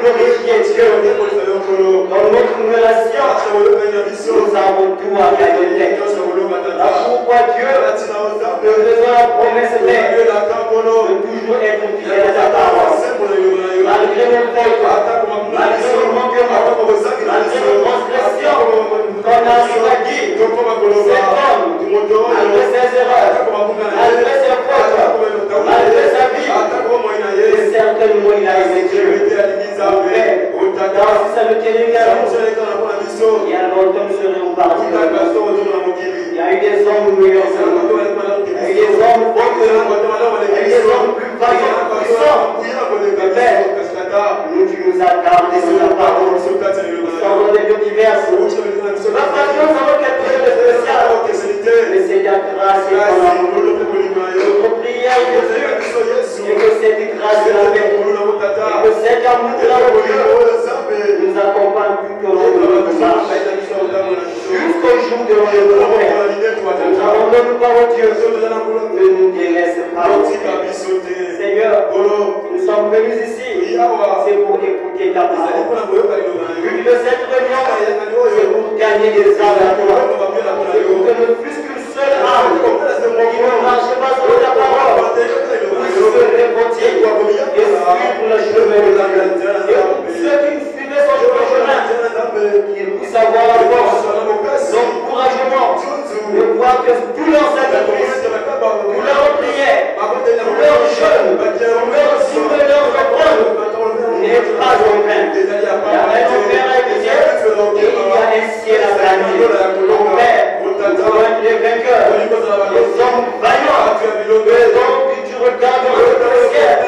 Glorifier Dieu. génération, nous avons tout à gagner. Pourquoi Dieu nous faisons la promesse de toujours être fidèle à sa parole. Malgré nos fautes, malgré nos manquements, malgré nos transgressions, qu'on a choisi cet homme, malgré ses erreurs, malgré ses fautes, malgré sa vie, et certainement il a aimé Dieu. Dans si ça ne tient également, il y a longtemps nous serions partis. Il y a eu des hommes meilleurs, il y a eu des hommes beaux que nous, il y a eu des hommes plus vaillants, puissants. Nous, tu nous as gardés sur ta parole, nous sommes dans des lieux divers. La patience avant quelque chose de spécial, mais c'est ta grâce et ton amour. Notre prière, Jésus, et que cette grâce de la paix, et que cet amour de la nous accompagne tout au long de notre marche, jusqu'au jour de notre progrès. Nous abandonnons par Dieu, ne nous délaisse pas. Seigneur, nous sommes venus ici, c'est pour écouter ta parole. Le but de cette réunion, c'est pour gagner des âmes à toi. C'est pour que ne fût qu'une seule âme qui ne marche pas sur ta parole, puisse se répéter et suivre le chemin de Dieu. Et pour ceux qui ne suivaient son chemin, qu'ils puissent avoir la force, l'encouragement de voir que tous leurs sacrifices, tous leurs prières, tous leurs jeûnes, tous leurs signes de leurs offrandes n'est pas en vain. Il y a un enfer avec Dieu et il y a un ciel à gagner. Père, nous allons être les vainqueurs, les hommes vaillants, les hommes que tu regardes dans le ciel,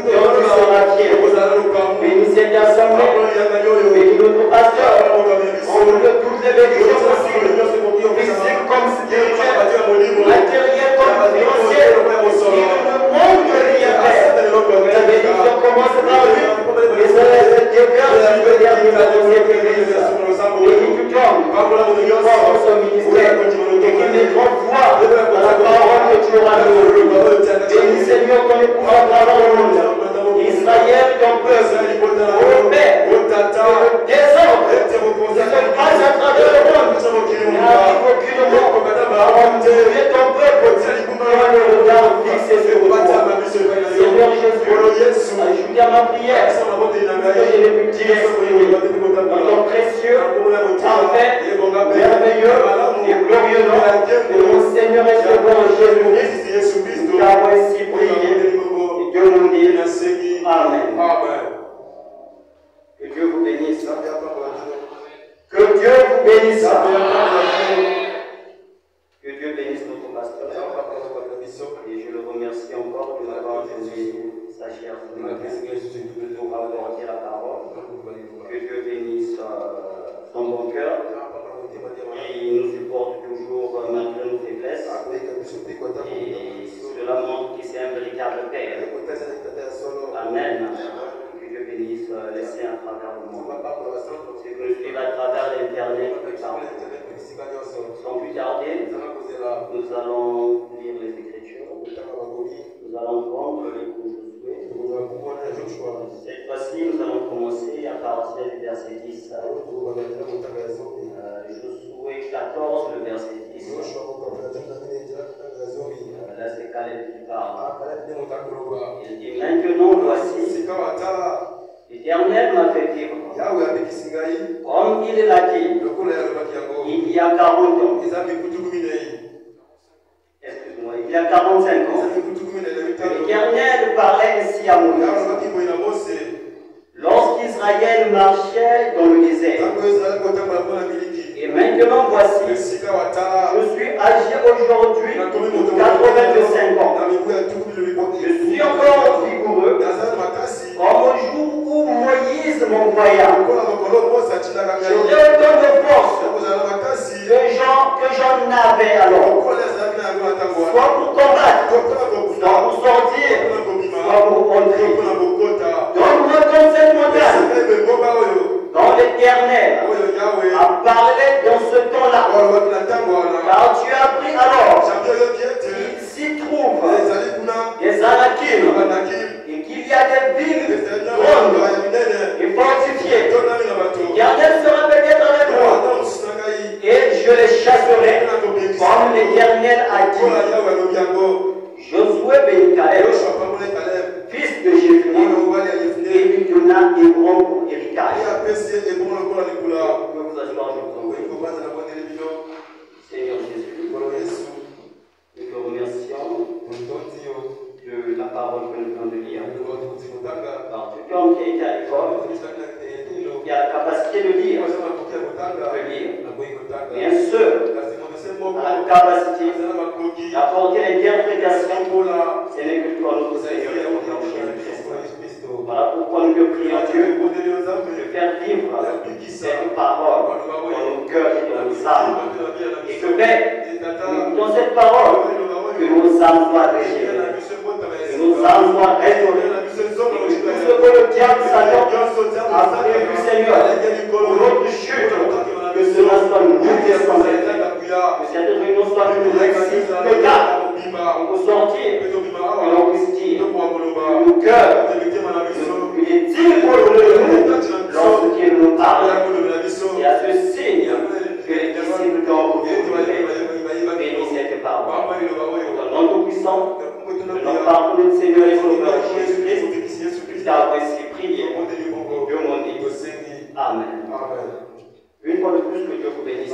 et on nous sera fiers. Bénis cette assemblée, bénis notre pasteur, on veut toutes les bénédictions possibles, physiques comme spirituelles, matérielles comme financières, qui ne manque rien faire. La bénédiction commence par lui, et ça laisse déverse le dernier de cette église. Bénis tout homme, qui croit en son ministère, et qui mettra foi dans la parole que tu auras donnée. Bénis Seigneur ton époux à travers le monde. Israël, ton peuple, au Père, le désordre, ne se passe à travers le monde, n'arrive aucunement à enlever ton peuple, dans le regard fixé sur toi. Seigneur Jésus, ajoute à ma prière, que je l'ai pu dire, ton précieux, parfait, merveilleux et glorieux nom de mon Seigneur et Sauveur Jésus-Christ, nous avons ainsi prié, et Dieu nous dit, Amen. Que Dieu vous bénisse. Que Dieu vous bénisse. Que Dieu bénisse notre pasteur. Et je le remercie encore de m'avoir donné sa chair pour apporter la parole. Que Dieu bénisse son bon cœur. Il nous supporte toujours malgré nos faiblesses. Et cela montre qu'il c'est un véritable Père. Amen. Que Dieu bénisse les saints à travers le monde. C'est que nous suivons à travers l'Internet. Sans plus tarder, nous allons lire les Écritures. Nous allons prendre les cours Josué. Cette fois-ci, nous allons commencer à partir du verset 10. Josué 14, le verset 10. Là, c'est Caleb qui parle. Il dit, maintenant voici, l'Éternel m'a fait vivre, comme il l'a dit, il y a 40 ans. Excuse-moi, il y a 45 ans. L'Éternel parlait ainsi à Moïse. Lorsqu'Israël marchait dans le désert. Et maintenant voici, je suis âgé aujourd'hui de 85 ans. Je suis encore vigoureux, comme au jour où Moïse m'envoya. J'aurai autant de force que j'en avais alors, soit pour combattre, soit pour sortir, soit pour entrer. Donne-moi comme cette montagne, dont l'Éternel a parlé dans ce temps-là. Car tu as appris alors qu'il s'y trouve des Anakim et qu'il y a des villes grandes et fortifiées. L'Éternel sera peut-être dit, Josué bénit Caleb, fils de Jéphunnée, et lui donna Hébron pour héritage. Je peux vous asseoir, je vous en prie. Seigneur Jésus, nous te remercions de la parole que nous venons de lire. Alors, tout homme qui a été à l'école, qui a la capacité de lire, peut lire. Mais un seul a la capacité d'apporter l'interprétation, ce n'est que toi, notre Seigneur, et notre Jésus-Christ. Voilà pourquoi nous te prions Dieu de faire vivre cette parole dans nos cœurs et dans nos âmes. Et que Père, dans cette parole, que nos âmes soient régénérées, que nos âmes soient restaurées, et que tout ce que le diable Satan a prévu, Seigneur, pour notre chute, que cela soit nous descendant, que cette réunion soit une réussite totale, qu'on peut sortir, que l'on puisse dire, que nos cœurs, il est digne pour nous lorsqu'il nous parle. Et à ce signe que les disciples t'ont béni cette parole. Dans notre puissant, de notre parole de Seigneur et Sauveur Jésus-Christ, qui a ainsi prié, Dieu mon Dieu. Amen. Une fois de plus, que Dieu vous bénisse.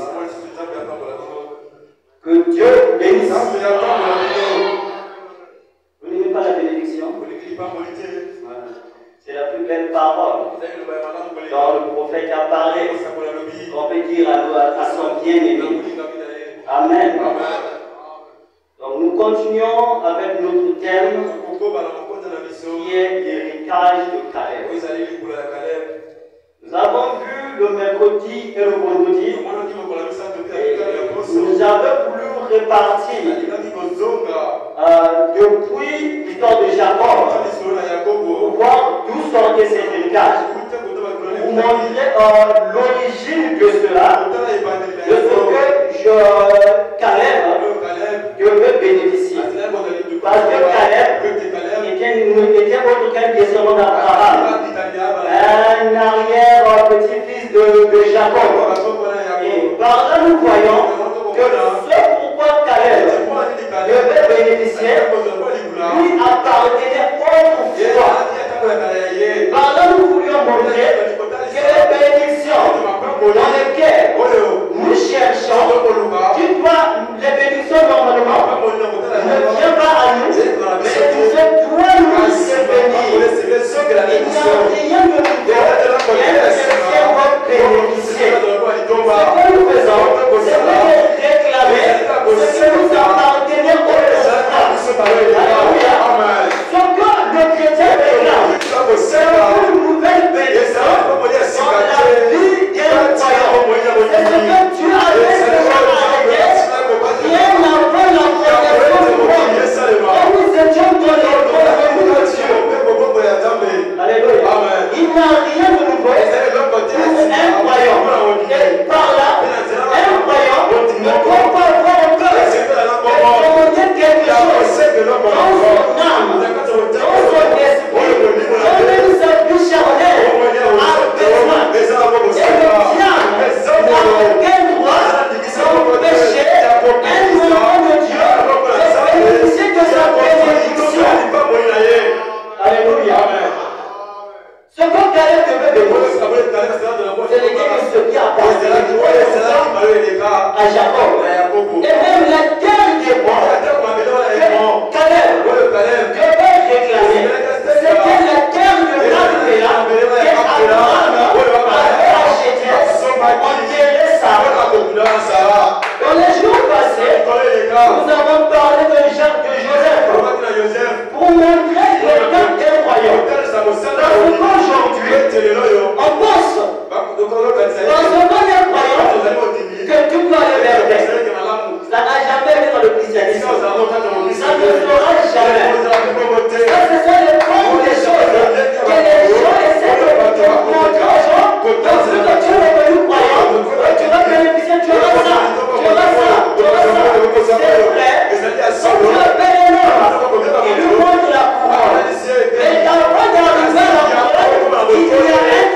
Que Dieu vous bénisse. Vous n'aimez pas la bénédiction? C'est la plus belle parole dont le prophète a parlé. On peut dire à son bien-aimé. Amen. Donc nous continuons avec notre thème qui est l'héritage de Caleb. Nous avons vu le mercredi et le vendredi. Nous avons voulu répartir depuis l'histoire de Jacob pour voir d'où sortait cet héritage. Vous montrer l'origine de cela, de ce que Caleb devait bénéficier. Parce que Caleb était autre qu'un descendant d'Abraham, un arrière-petit-fils de Jacob. Et par là, nous voyons que ce pourquoi Caleb devait bénéficier, lui appartenait autrefois. Par là, nous voulions montrer que les bénédictions dans lesquelles nous cherchons, les bénédictions normalement ne viennent pas à nous, mais Dieu doit nous bénir. Il n'y a rien de nouveau qui est nécessaire pour bénéficier. Ce que nous faisons, c'est de réclamer ce qui nous appartenait autrefois. Alléluia. Ce que le chrétien réclame, c'est une nouvelle bénédiction dans la vie d'un croyant. C'est ce que Dieu a fait bien avant la fondation du monde. Et nous étions dans les premiers de Dieu. Alléluia. Il n'y a rien de nouveau pour un croyant. Et par là, un croyant ne doit pas avoir peur de demander quelque chose dans son âme, dans son esprit, dans sa vie charnelle, a besoin. Et le diable n'a aucun droit d'empêcher un enfant de Dieu de bénéficier de sa bénédiction. Alléluia. Ce que Caleb devait bénéficier, c'est ce qui appartenait à Jacob. Et même la terre des bois, Caleb devait réclamer, c'était la terre de Macpéla que Abraham avait acheté, enterré Sarah. Dans les jours passés, nous avons parlé de Joseph pour montrer le temps des royaumes. Parce qu'aujourd'hui, on pense, dans ce monde des croyants, que tout doit aller vers Dieu. Ça n'a jamais été dans le christianisme. Ça ne fera jamais. Ça, ce sont les premières des choses que les gens essaient de montrer aux gens. Parce que tu es devenu croyant, tu vas bénéficier, tu auras ça, tu auras ça, tu auras ça. C'est vrai. Quand tu appelles un homme, il lui montre la couronne. Mais avant d'arriver à la couronne, il y a un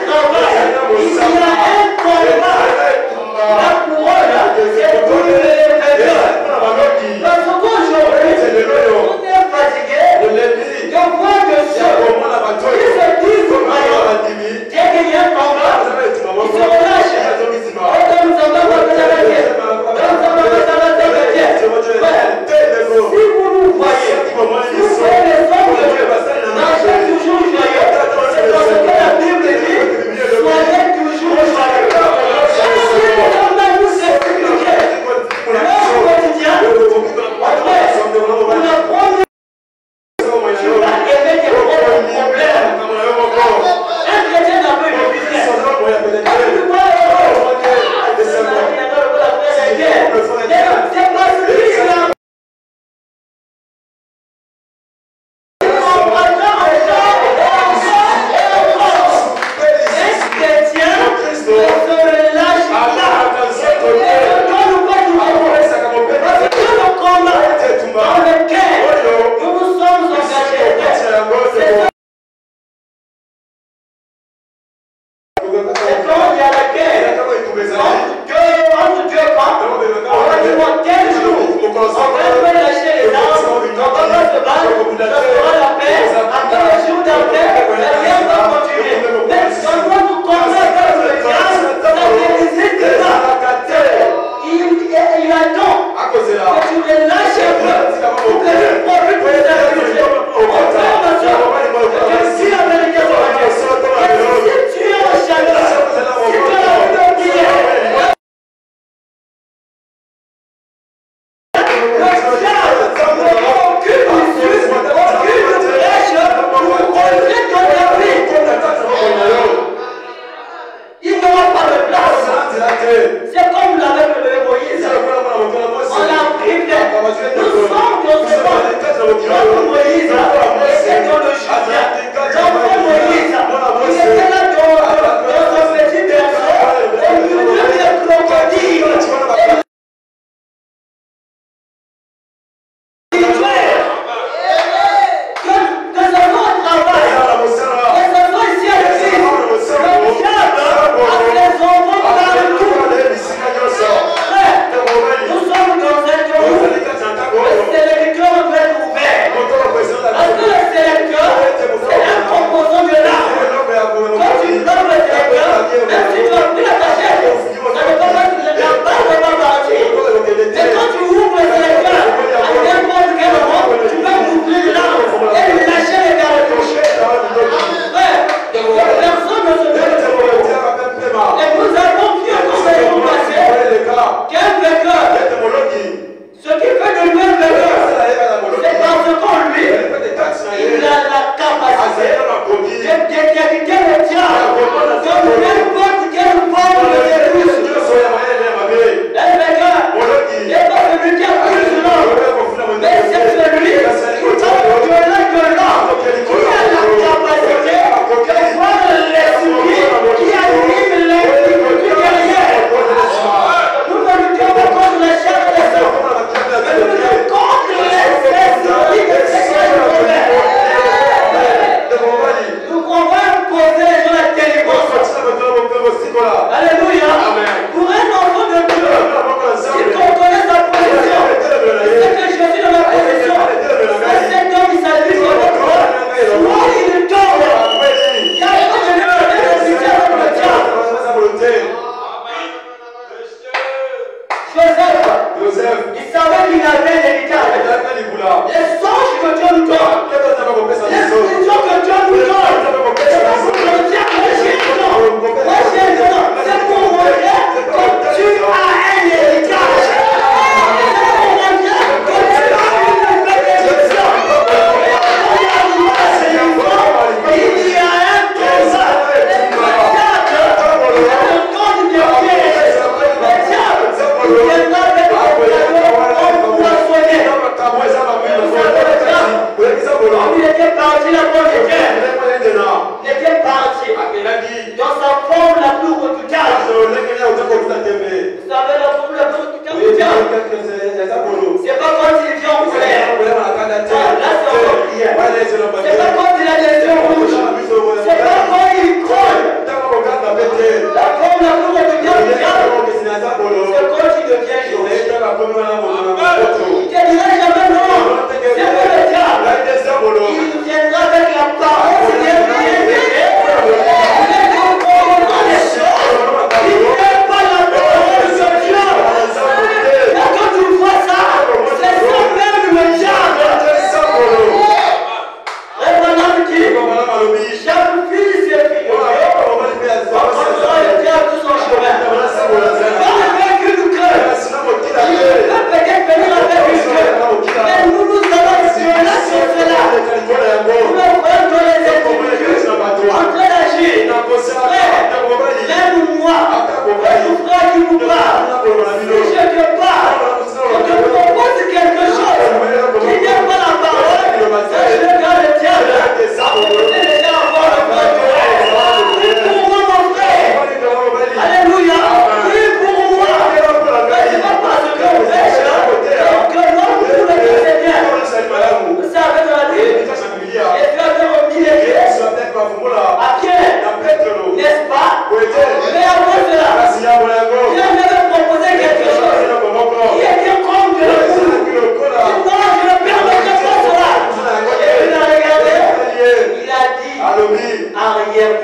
arrière.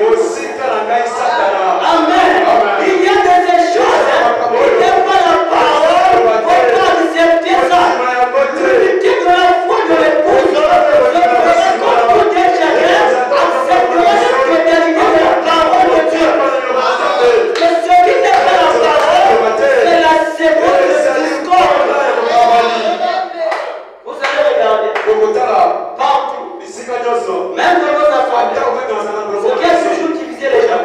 Amen. Il y a des choses. Il n'y a pas la parole. Il faut pas accepter ça. L'unité de la foi de l'épouse. Le protocole pour des chacun acceptera la totalité de la parole de Dieu. Mais ce qui n'est pas la parole, c'est la seconde de discorde. Vous allez regarder. Partout. Même dans nos affaires. Ce qui a toujours divisé les gens.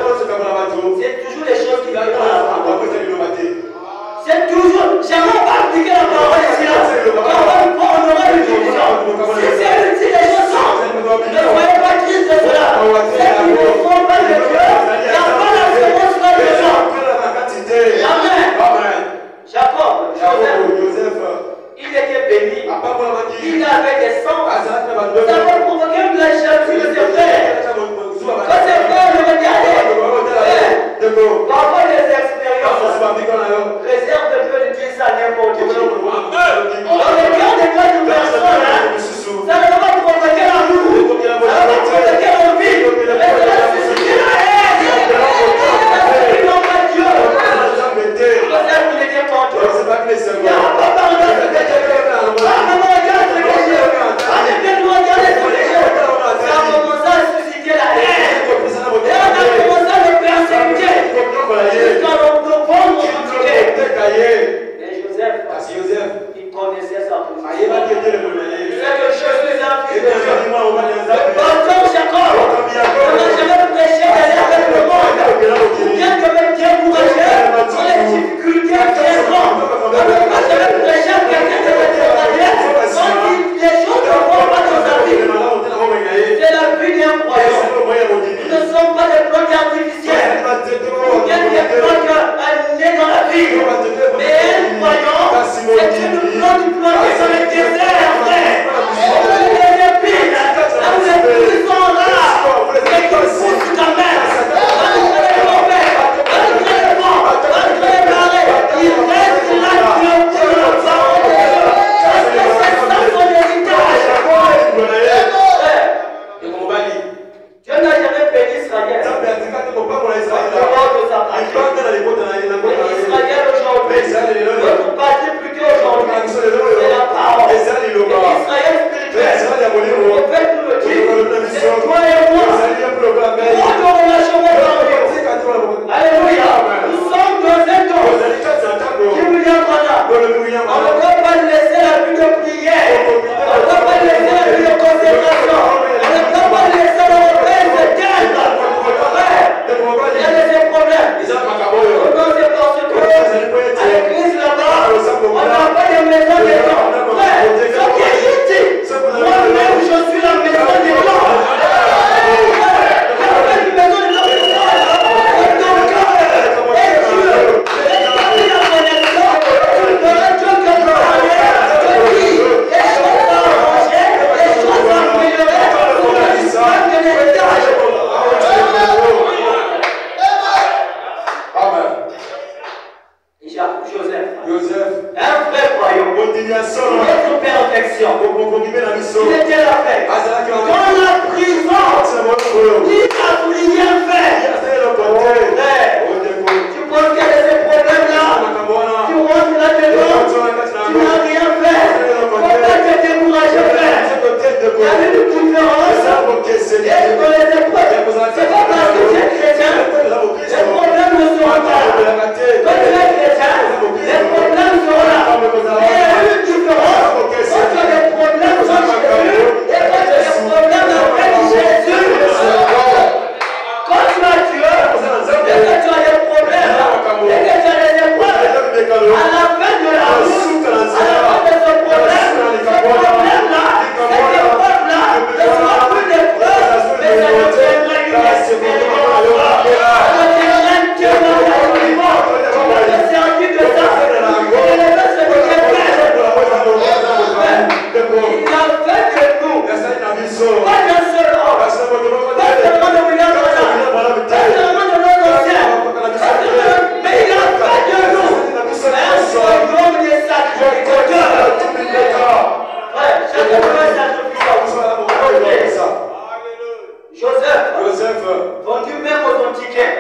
vendu même ton ticket.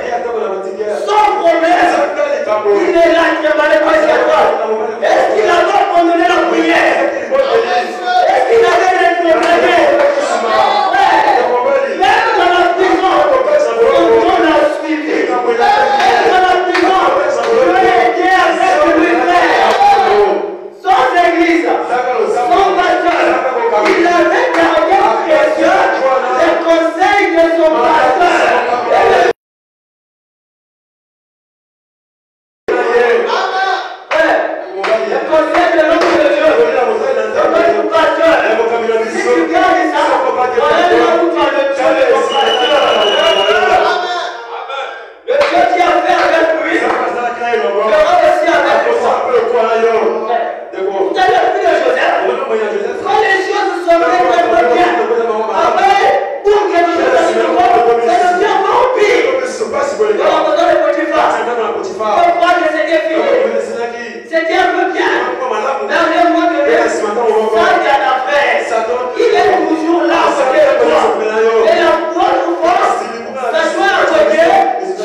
Sans promesse. Il est là, il a mal passé à toi. Est-ce qu'il a pas abandonné la prière? Est-ce qu'il avait les problèmes? Même dans la prison, on a suivi. Même dans la prison, Dieu a été avec lui, frère. Sans église, sans pasteur, il avait gardé précieux les conseils de son pasteur. Le conseil de l'homme de Dieu, de notre pasteur. Si tu gardes ça, voilà le Dieu de ton pasteur. Le Dieu qui a fait avec lui, fera aussi avec toi. Vous avez vu de Joseph? Quand les choses se sont vraiment bien, après, pour que les choses se fassent, ça devient encore pire. Alors, dans le Potiphar, pourquoi que c'était fini? C'était un peu bien. Mais à un moment donné, Satan a fait. Il est toujours là à côté de toi. Et la bonne force, ça soit à côté,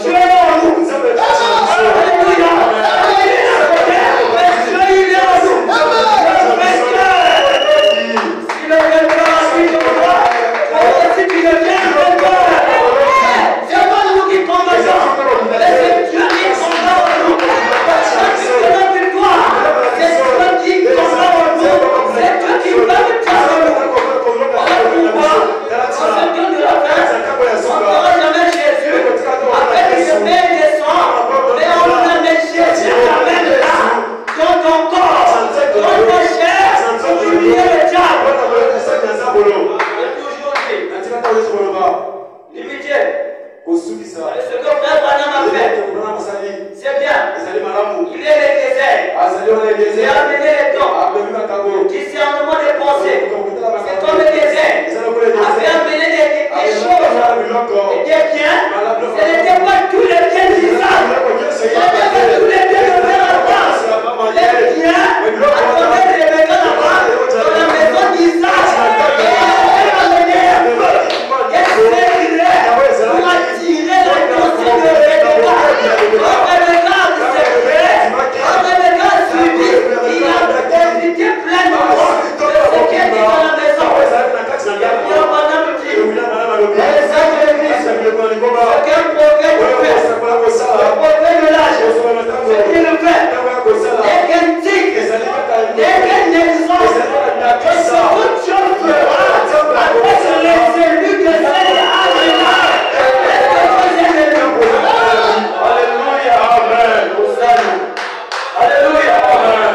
Dieu est en nous. Alléluia. Il est à côté, mais Dieu il est en nous. Si le vainqueur a pris de toi, aussi tu deviens le vainqueur. C'est pas nous qui combattons, mais c'est Dieu qui combat en nous. C'est la victoire. C'est Dieu qui combat en nous. C'est Dieu qui va me chasser en nous. Voilà pourquoi, en ce temps de la fin, on ne fera jamais Jésus avec une main des sangs, mais on ne met Jésus jamais là, dans ton corps, dans ta chair, pour humilier le diable. J'ai toujours dit, limité, ce que frère Branham a fait, c'est bien. Il est le désert. Il a amené les dons. Discernement des pensées. C'est comme le désert. Il avait amené des choses et des biens. Ce n'était pas tous les biens d'Isaac. Ce n'était pas tous les biens de Père Abraham. Les biens, attendez les Rebecca là-bas, dans la maison d'Isaac. Et il avait amené un peu. Et c'est pour attirer l'attention de Rebecca. Quand Rebecca a accepté, quand Rebecca a suivi, il a profité pleinement de ce qui était dans la maison. Il y a bien madame dit, les saints de l'église, aucun prophète ne fait. Le prophète de l'âge, ce qu'il fait, n'est qu'un tic, n'est qu'un exemple. Que ce toute chose fera avec les élus que c'est Alléluia. Alléluia. Amen. Alléluia. Amen.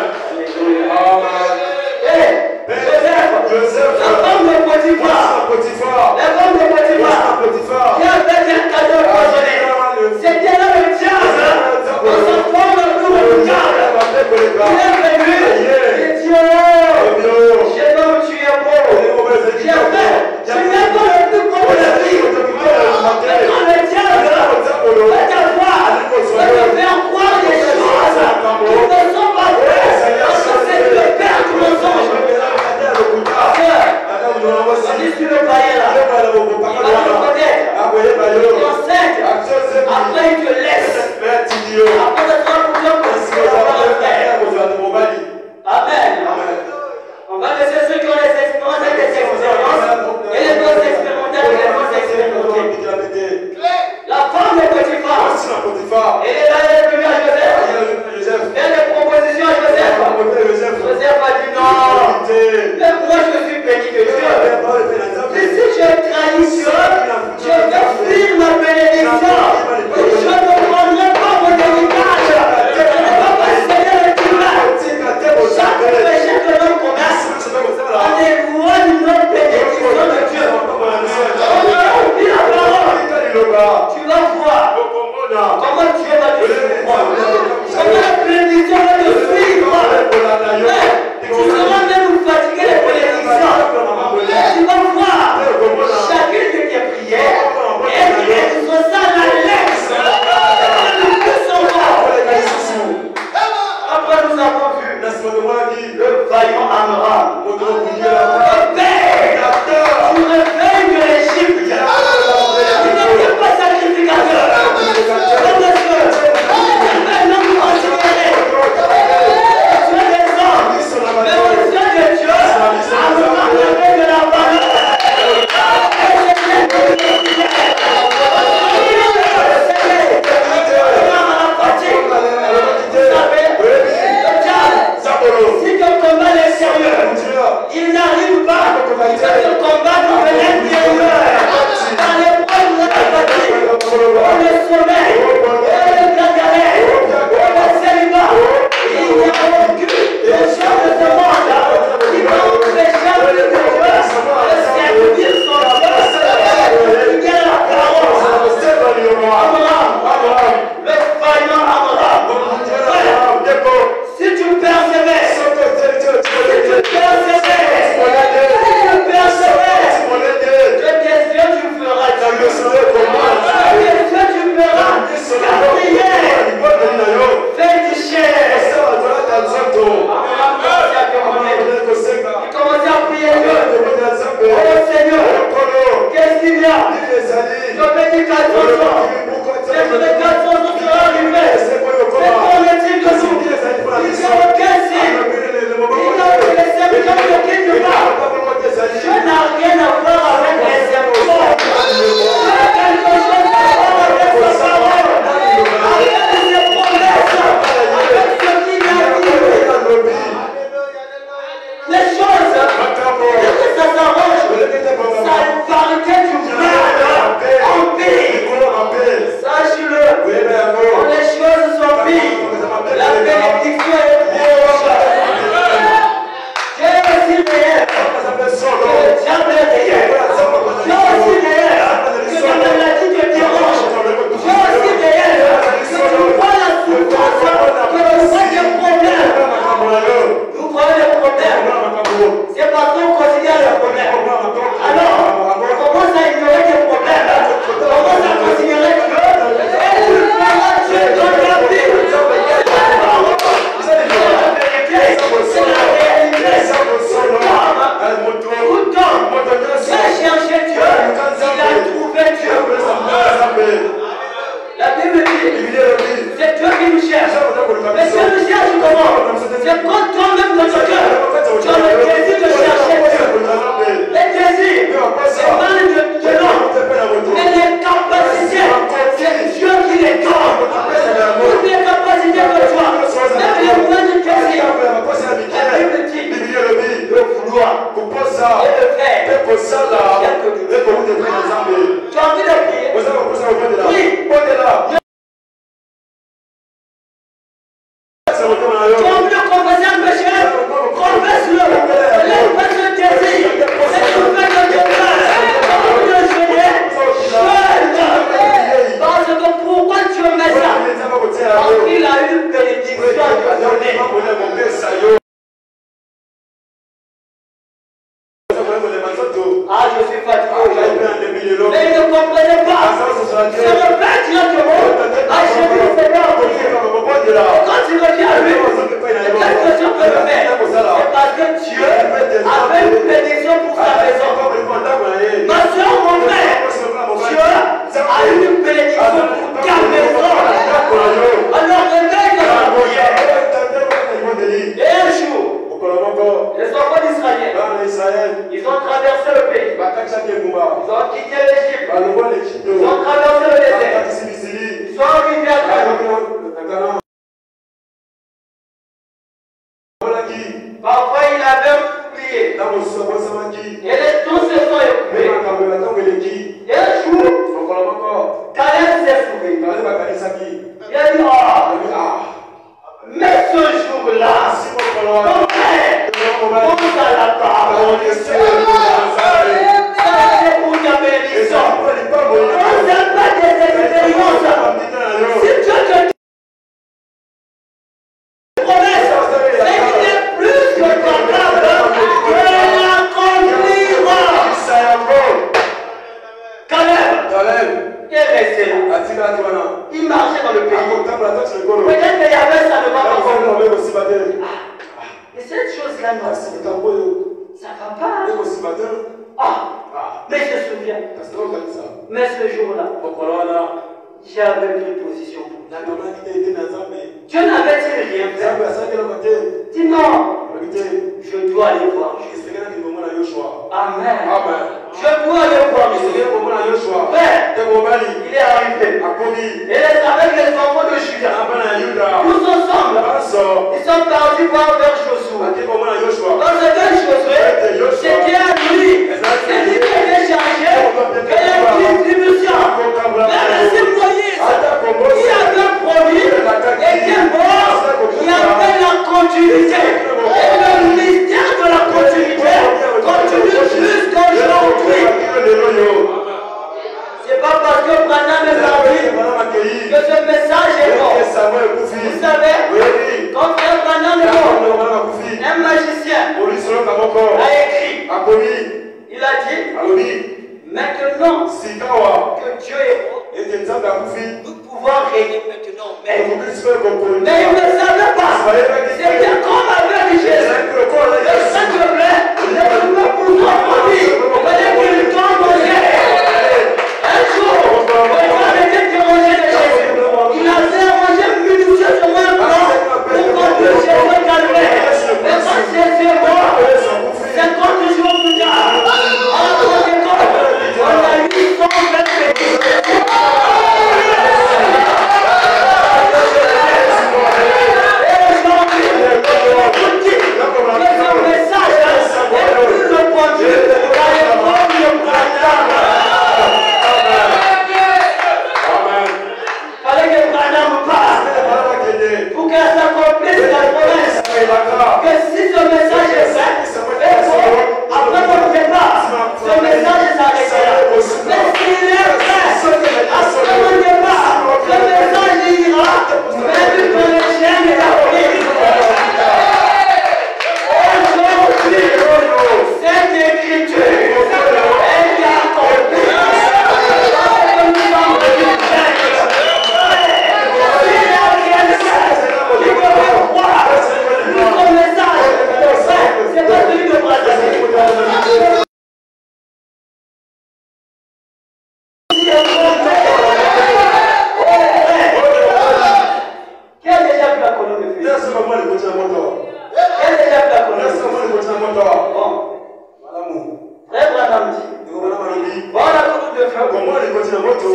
Joseph, la femme de Potiphar, la femme de Potiphar, qui avait un cadeau empoisonné. C'était là le diable, dans sa forme redoutable. Il est venu, il dit, oh, je sais où tu es beau. J'ai fait, tu n'es pas le plus beau de la vie. Mais quand le diable va t'avoir, va te faire croire des choses qui ne sont pas vraies, parce que c'est le père du mensonge. On dit sur le païen là, il va te reconnaître, il est enceinte, après il te laisse, après tu seras pour toi pour ce que tu vas faire. Amen. On va laisser ceux qui ont les expériences avec les expériences, et les bonnes expérimentales et les bonnes expérimentées. La femme de Potiphar, elle est là, elle est venue à Joseph, elle a des propositions à Joseph. Joseph a dit non, même moi je suis béni de Dieu. Mais si je trahis Dieu, je vais fuir ma bénédiction. Je ne prendrai pas mon héritage. Je ne vais pas passer le tribunal. Chaque péché que l'homme commet, on éloigne notre bénédiction de Dieu. On oublie la parole. Tu vas voir comment Dieu va te suivre. Comment la bénédiction va te suivre. Tu seras même fatigué les bénédictions. Tu vas voir chacune de tes prières et tu seras ça à l'aise. Après nous avons vu le vaillant Amram. Le père du réveil de l'Égypte. de 400 ans sera arrivé. C'est pour le type de nous. Il n'y a aucun signe. Il n'y a aucun symptôme de quelque part. Je n'ai rien à voir avec les symptômes. J'ai quelque chose à voir avec sa parole. Avec ses promesses. Avec ce qu'il a dit. Les choses, dès que ça s'arrange, ça a une variété du mal en paix. Sache-le, quand les choses sont pires, la bénédiction est proche. Dieu est aussi réel que le diable est réel. Dieu est aussi réel que la maladie te dérange. Dieu est aussi réel que tu vois la souffrance, que tu vois des problèmes. Vous voyez les problèmes. C'est parce qu'on considère les problèmes. Alors, on commence à ignorer les problèmes. On commence à considérer Dieu. Et tu feras Dieu dans ta vie. C'est la réalité. Pourtant, j'ai cherché Dieu. Il a trouvé Dieu. La Bible dit, c'est Dieu qui nous cherche. Mais Dieu nous cherche comment? C'est quand toi-même dans ton cœur, tu as le désir de chercher Dieu. Le désir, c'est pas de l'homme. Mais les capacités, c'est Dieu qui les donne. Toutes les capacités que tu as, même les moindres désirs. La Bible dit, le vouloir et le faire. Tu as envie de prier? Oui. Tu as envie de confesser un péché? Confesse-le. Lève pas ce désir. C'est tout fait de Dieu. Tu as envie de jeûner? Jeûne. Parce que pourquoi tu mets ça? Parce qu'il a une bénédiction à te donner. Ah, je suis fatigué. Mais il ne comprenait pas. Je répète directement. Ah, j'ai vu le Seigneur prier. Quand tu reviens à lui, qu'est-ce que tu peux le faire? C'est parce que Dieu avait une bénédiction pour sa maison. Ma soeur, mon frère, Dieu a une bénédiction pour ta maison. Alors réveille dans la prière. Et un jour, les enfants d'Israël, ils ont traversé le pays. Ils ont quitté l'Égypte. Ils ont traversé le désert. Ils sont arrivés à Canaan. Parfois il avait prié. Et les tous se sont écoulés. Et un jour, Caleb s'est soulevé. Il a dit, mais ce jour-là, mon frère, pense à la parole de Dieu. Ça c'est pour ta bénédiction. On ne sait pas des expériences. Si Dieu te dit promesse, c'est qu'il est plus que capable de l'accomplir. Caleb est resté là. Il marchait dans le pays. Peut-être qu'il y avait ça ne va pas. Et cette chose-là, non. Ça ne va pas. Mais je me souviens. Mais ce jour-là, j'avais pris position pour Dieu n'avait-il rien fait? Dis non. Je dois aller voir. Amen. Je dois aller voir. Père, il est arrivé. Et avec les enfants de Judas, tous ensemble, ils sont partis voir vers Josué. Dans ce vers Josué, c'était à lui. C'est lui qui était chargé de la distribution. Mais c'est Moïse qui avait promis et qui est mort. Il y avait la continuité. Et le mystère de la continuité continue jusqu'à aujourd'hui. C'est pas parce que Branham est parti que ce message est mort. Vous savez, quand Frère Branham est mort, un magicien a écrit, il a dit, maintenant que Dieu est mort, nous pouvons régner maintenant. Mais il ne savait pas. C'était comme avec Jésus. Le Saint-Esprit ne pouvait pouvoir produire. Il fallait qu'il tombe au ciel. Un jour, on était dérangé de Jésus.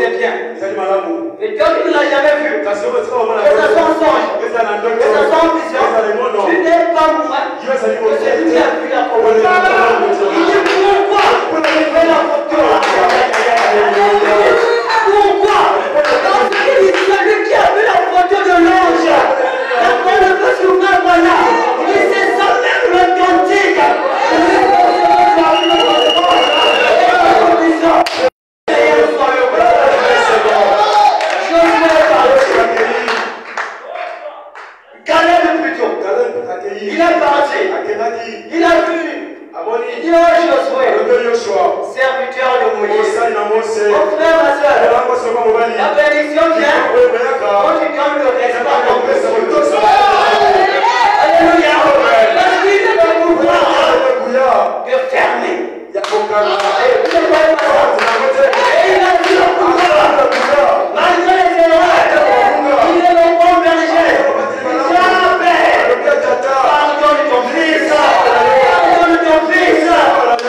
c'est bien. Et Dieu qui ne l'a jamais vu, que ça soit un songe, que ça soit en vision, tu n'es pas moi, que c'est lui qui a vu la parole. Il dit pourquoi il fait la photo. Pourquoi? Parce qu'il dit celui qui a vu la photo de l'ange. La parole peut s'ouvrir, voilà. Il dit c'est ça même le cantique. Il est parti. Il a vu. Il dit oh Josué, serviteur de Moïse. Mon frère, ma soeur, la bénédiction vient quand tu gagnes le respect. Alléluia. Parce qu'il est le pouvoir de fermer. Et il a dit le pouvoir. Malgré les erreurs, il est le bon berger. Pardonne ton fils. Pardonne ton fils. Pardonne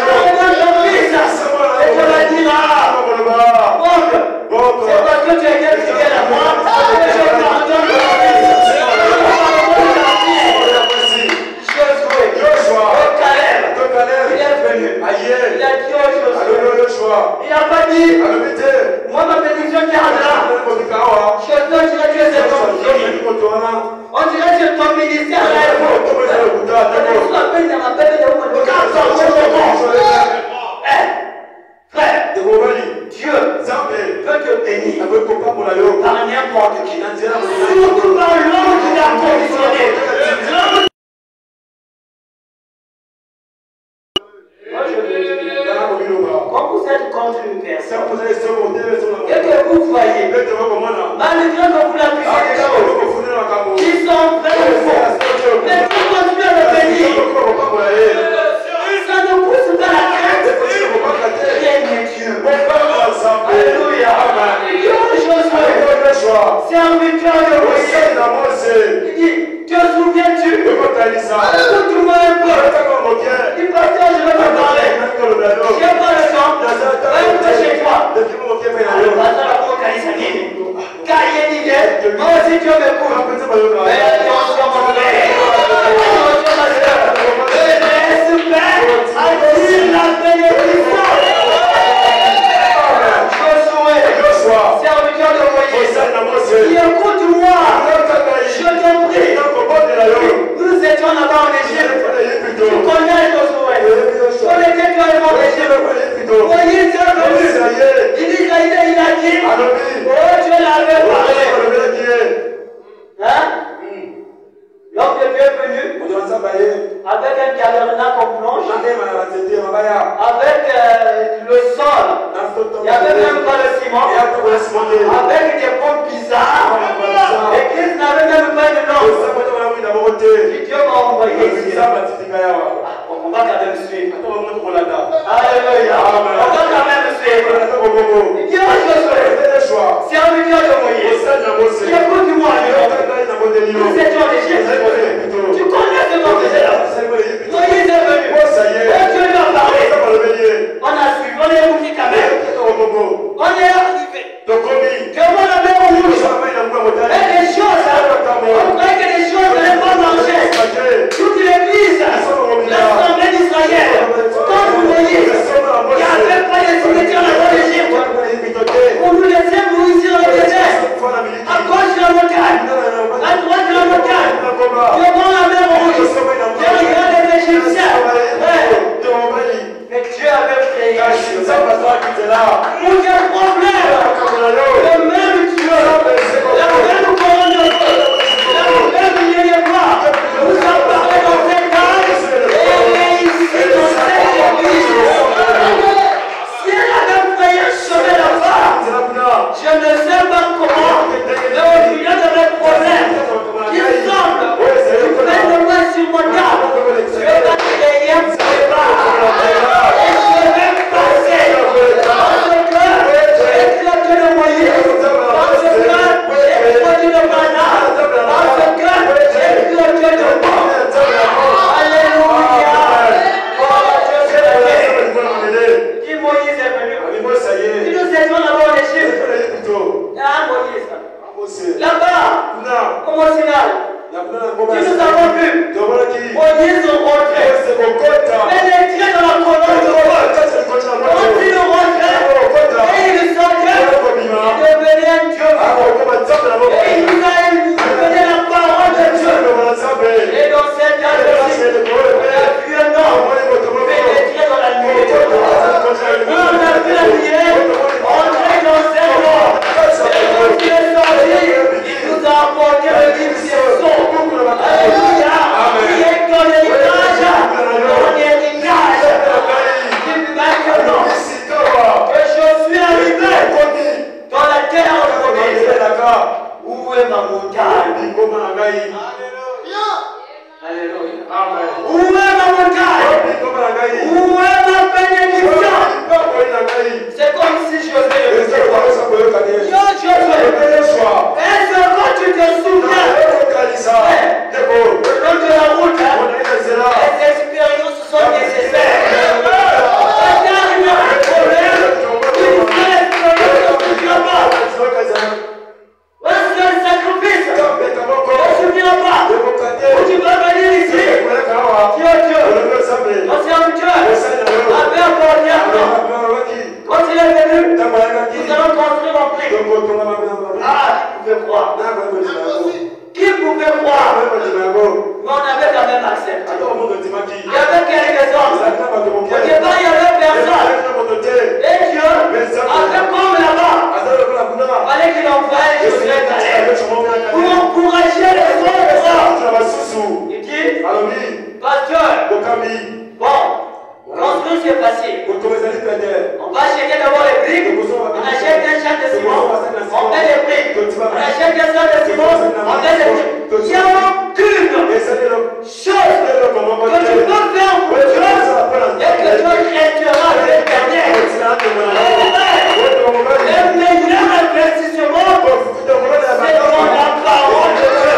ton fils. Et tu vas dire c'est parce que tu es été fidèle à moi que je pardonne ton fils. Pardonne ta fille. Josué, Caleb, il est venu. Il a dit aux Josué. Il n'a pas dit moi ma bénédiction viendra. Je te dirai que c'est ton fils. On dirait que ton ministère là est beau. Frère, Dieu veut te bénir par n'importe qui. Surtout par l'homme qui l'a conditionné. Quand vous êtes contre une personne et que vous voyez, malgré que vous la puissiez des choses qui sont vraies ou fausses, mais vous continuez à le bénir, ça ne pousse pas la crainte. Craignez Dieu. Alléluia. Josué, serviteur de Moïse, il dit, te souviens-tu? Écoute-moi un peu. Il pasteur, je vais te parler. Je n'ai pas le temps. Va chez toi. Alors, pasteur, la porte Kalisa dit, moi aussi Dieu m'écoute. Mais attention, mon frère. Attention, ma soeur. Respect, attire la bénédiction. Josué, serviteur de Moïse, écoute-moi, je t'en prie. Nous étions là-bas en Égypte. Tu connais Josué. On était carrément en Égypte. Moïse est venu. Il dit, il a dit, oh Dieu l'avait parlé. Hein? L'homme de Dieu est venu avec un cabernet qu'on plonge, avec le sol, il y avait même pas le ciment, avec des pompes bizarres. L'église n'avait même pas de nom. Dieu m'a envoyé ici. On va quand même suivre. Alléluia. On va quand même suivre. Il dit à Josué, serviteur de Moïse, écoute-moi, nous étions en Égypte. Tu connais ce qu'on faisait là? Moïse est venu. Dieu lui a parlé. On a suivi, on est écouté quand même. On est arrivé. Devant la mer rouge. Et les choses, on croyait que les choses n'allaient pas marcher. Toute l'église, l'assemblée d'Israël, contre Moïse, qui n'avait pas les cimetières là-bas d'Égypte, on nous laissait mourir sur le désert, à gauche de la montagne, à droite de la montagne, devant la mer rouge, derrière les Égyptiens. Mais Dieu avait créé un problème. Le même Dieu, la même couronne de feu, la même ligne de gloire, nous a parlé dans cette case et ici dans cette église. Si elle avait fait un chemin là-bas, je ne sais pas comment, mais au final de mes problèmes, qui semblent complètement insurmontables, je vais créer un débat. Et je vais passer. Parce que j'ai éclaté le Moïse. Parce que j'ai éclaté le Ghana. Parce que j'ai éclaté le Mont. Alléluia. Oh Dieu, c'est la paix. Qui Moïse est venu. Qui nous étions là-bas en Égypte. ma montagne? Alléluia. Où est ma montagne? Où est ma bénédiction? C'est comme si Josué le faisait. Josué, est-ce que quand tu te souviens le long de la route, les expériences sont nécessaires. Quand tu arrives à un problème, tu fais l'expérience, tu ne souviens pas. Est-ce que le sacrifice, tu ne te souviens pas? Où tu vas venir ici, Dieu, ton serviteur avait apporté à toi. Quand il est venu, nous allons construire un prix. Ah, qui pouvait croire? Qui pouvait croire? Mais on avait quand même accepté. Il y avait quelques hommes. Au départ, il y avait personne. Et Dieu avait comme là-bas. Il fallait qu'il envoie Josué pour encourager les autres. Il dit, pasteur, bon, construire c'est facile. On va acheter d'abord les briques, on achète un sac de ciment, on met les briques. On achète un sac de ciment, on met les briques. Il n'y a aucune chose que tu peux faire pour Dieu et que Dieu restera avec l'éternel. Le meilleur investissement, c'est dans la parole de Dieu.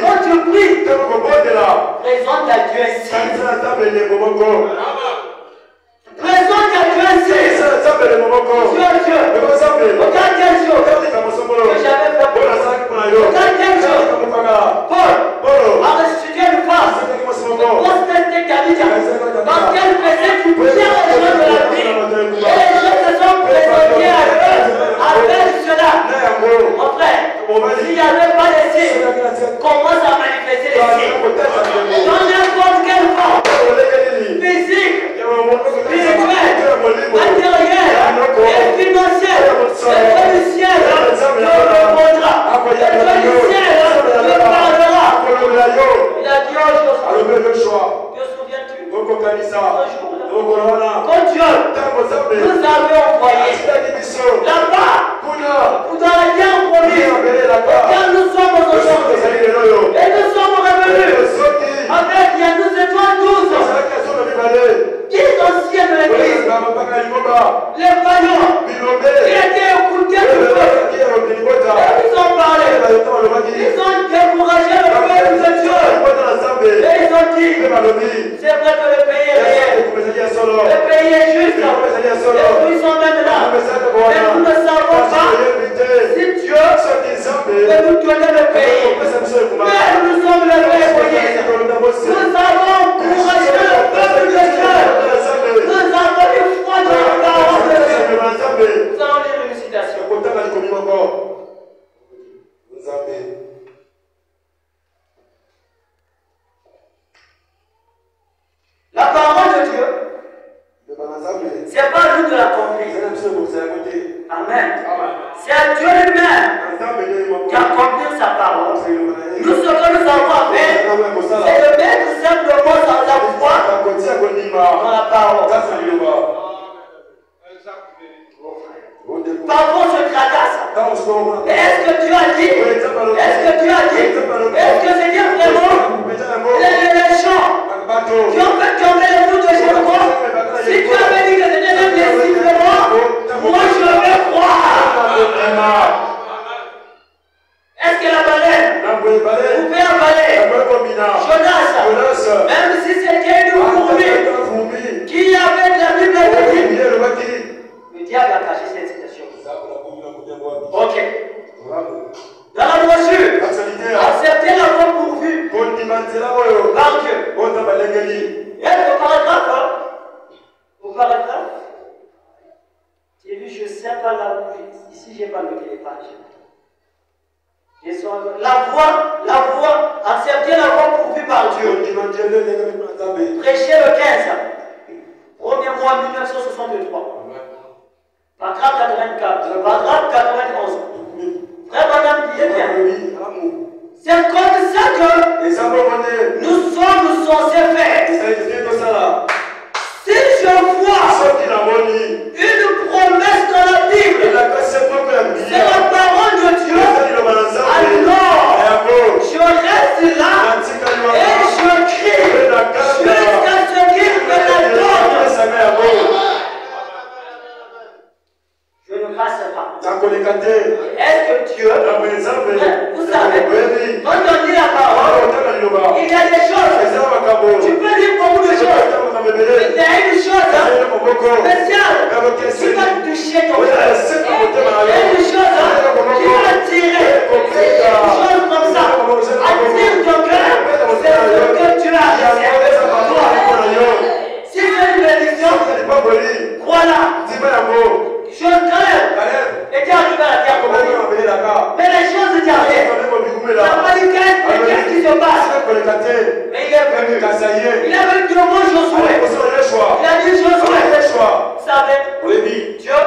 Quand tu pries, présente à Dieu ainsi. Présente à Dieu ainsi. Dieu, regarde quelle chose que j'avais fait pour toi. Regarde quelle chose. Paul a restitué une femme de prospérité Galicia parce qu'elle faisait du bien aux gens de la vie. Et les gens se sont présentés à eux avec cela. Mon frère, s'il n'y avait pas de signes, commence à manifester les signes. Dans n'importe quelle forme, physique, spirituelle, matérielle et financière, le Dieu du ciel te répondra. Le Dieu du ciel te parlera. Il a dit aux Josué, te souviens-tu? Un jour-là, quand Dieu nous avait envoyé là-bas, dans la terre promise, car nous sommes aujourd'hui, et nous sommes revenus avec, nous étions 12, 10 anciens de l'église, les vaillants, qui étaient écoutés du peuple, et ils ont parlé, ils ont découragé le peuple de Dieu, et ils ont dit, c'est vrai que le pays est réel, le pays est juste, les fruits sont même là, mais nous ne savons pas si Dieu peut nous donner le pays. Mais nous sommes le peuple Moïse. Nous avons encouragé le peuple de Dieu. Nous avons eu foi dans la parole de Dieu. Nous allons lire une citation. La parole de Dieu, c'est pas nous de l'accomplir. Amen. C'est à Dieu lui-même qui accomplit sa parole. Nous, ce que nous avons à faire, c'est de mettre simplement dans la foi, dans la parole. Parfois, on se tracasse. Est-ce que Dieu a dit? Est-ce que Dieu a dit? Est-ce que c'est dire vraiment? Les chants qui ont fait tomber les bouts de Jéricho, si tu avais dit que c'était un déciblement, moi je vais croire. Est-ce que la baleine pouvait avaler Jonas, même si c'était une fourmi qui avait de la Bible dit? Le diable a caché cette citation. Ok. Dans la brochure, acceptez la voie pourvue par Dieu. Et le paragraphe, j'ai vu, je ne sais pas là où, ici je n'ai pas noté les pages. La voie, acceptez la voie pourvue par Dieu. Prêchez le 15, 1er mois 1963. Paragraphe 84, paragraphe 91. Frère madame, disait bien. C'est comme ça que nous sommes censés faire. Si je vois une promesse dans la Bible Est-ce que Dieu, vous savez, quand on dit la parole, il y a des choses. Tu peux dire beaucoup de choses. Mais il y a une chose spéciale qui va toucher ton cœur. Il y a une chose qui va attirer. Une chose comme ça. Attire ton cœur. C'est ce que tu as réservé pour toi. Si tu as une bénédiction, voilà. Chose Caleb était arrivé à la terre comme mais les choses étaient arrivées. Il n'a pas dit qu'est-ce qui se passe. Mais il est venu. Il a venu devant Josué. Il a dit Josué, vous savez, Dieu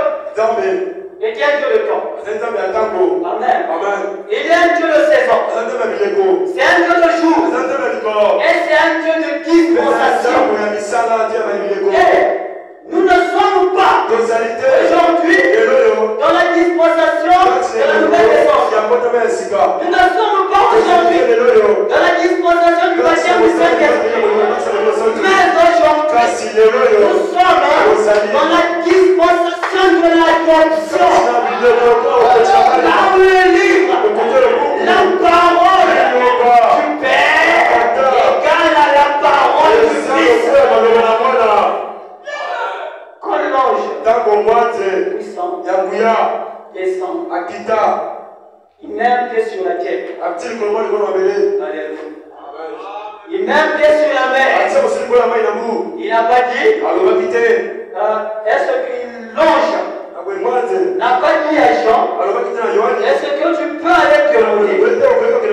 est un Dieu de temps. Amen. Il est un Dieu de saison. C'est un Dieu de jour. Et c'est un Dieu de dispensation. Et nous ne sommes pas aujourd'hui dans la dispensation de la nouvelle naissance. Nous ne sommes pas aujourd'hui dans la dispensation du baptême du Saint-Esprit. Mais aujourd'hui, nous sommes dans la dispensation de l'adoption. Là où le livre, la parole du Père égale à la parole du Fils. Quand l'ange puissant descend, il met un pied sur la terre. Alléluia. Il met un pied sur la mer. Il n'a pas dit est-ce qu'il longe n'a pas dit à Jean est-ce que tu peux aller te demander?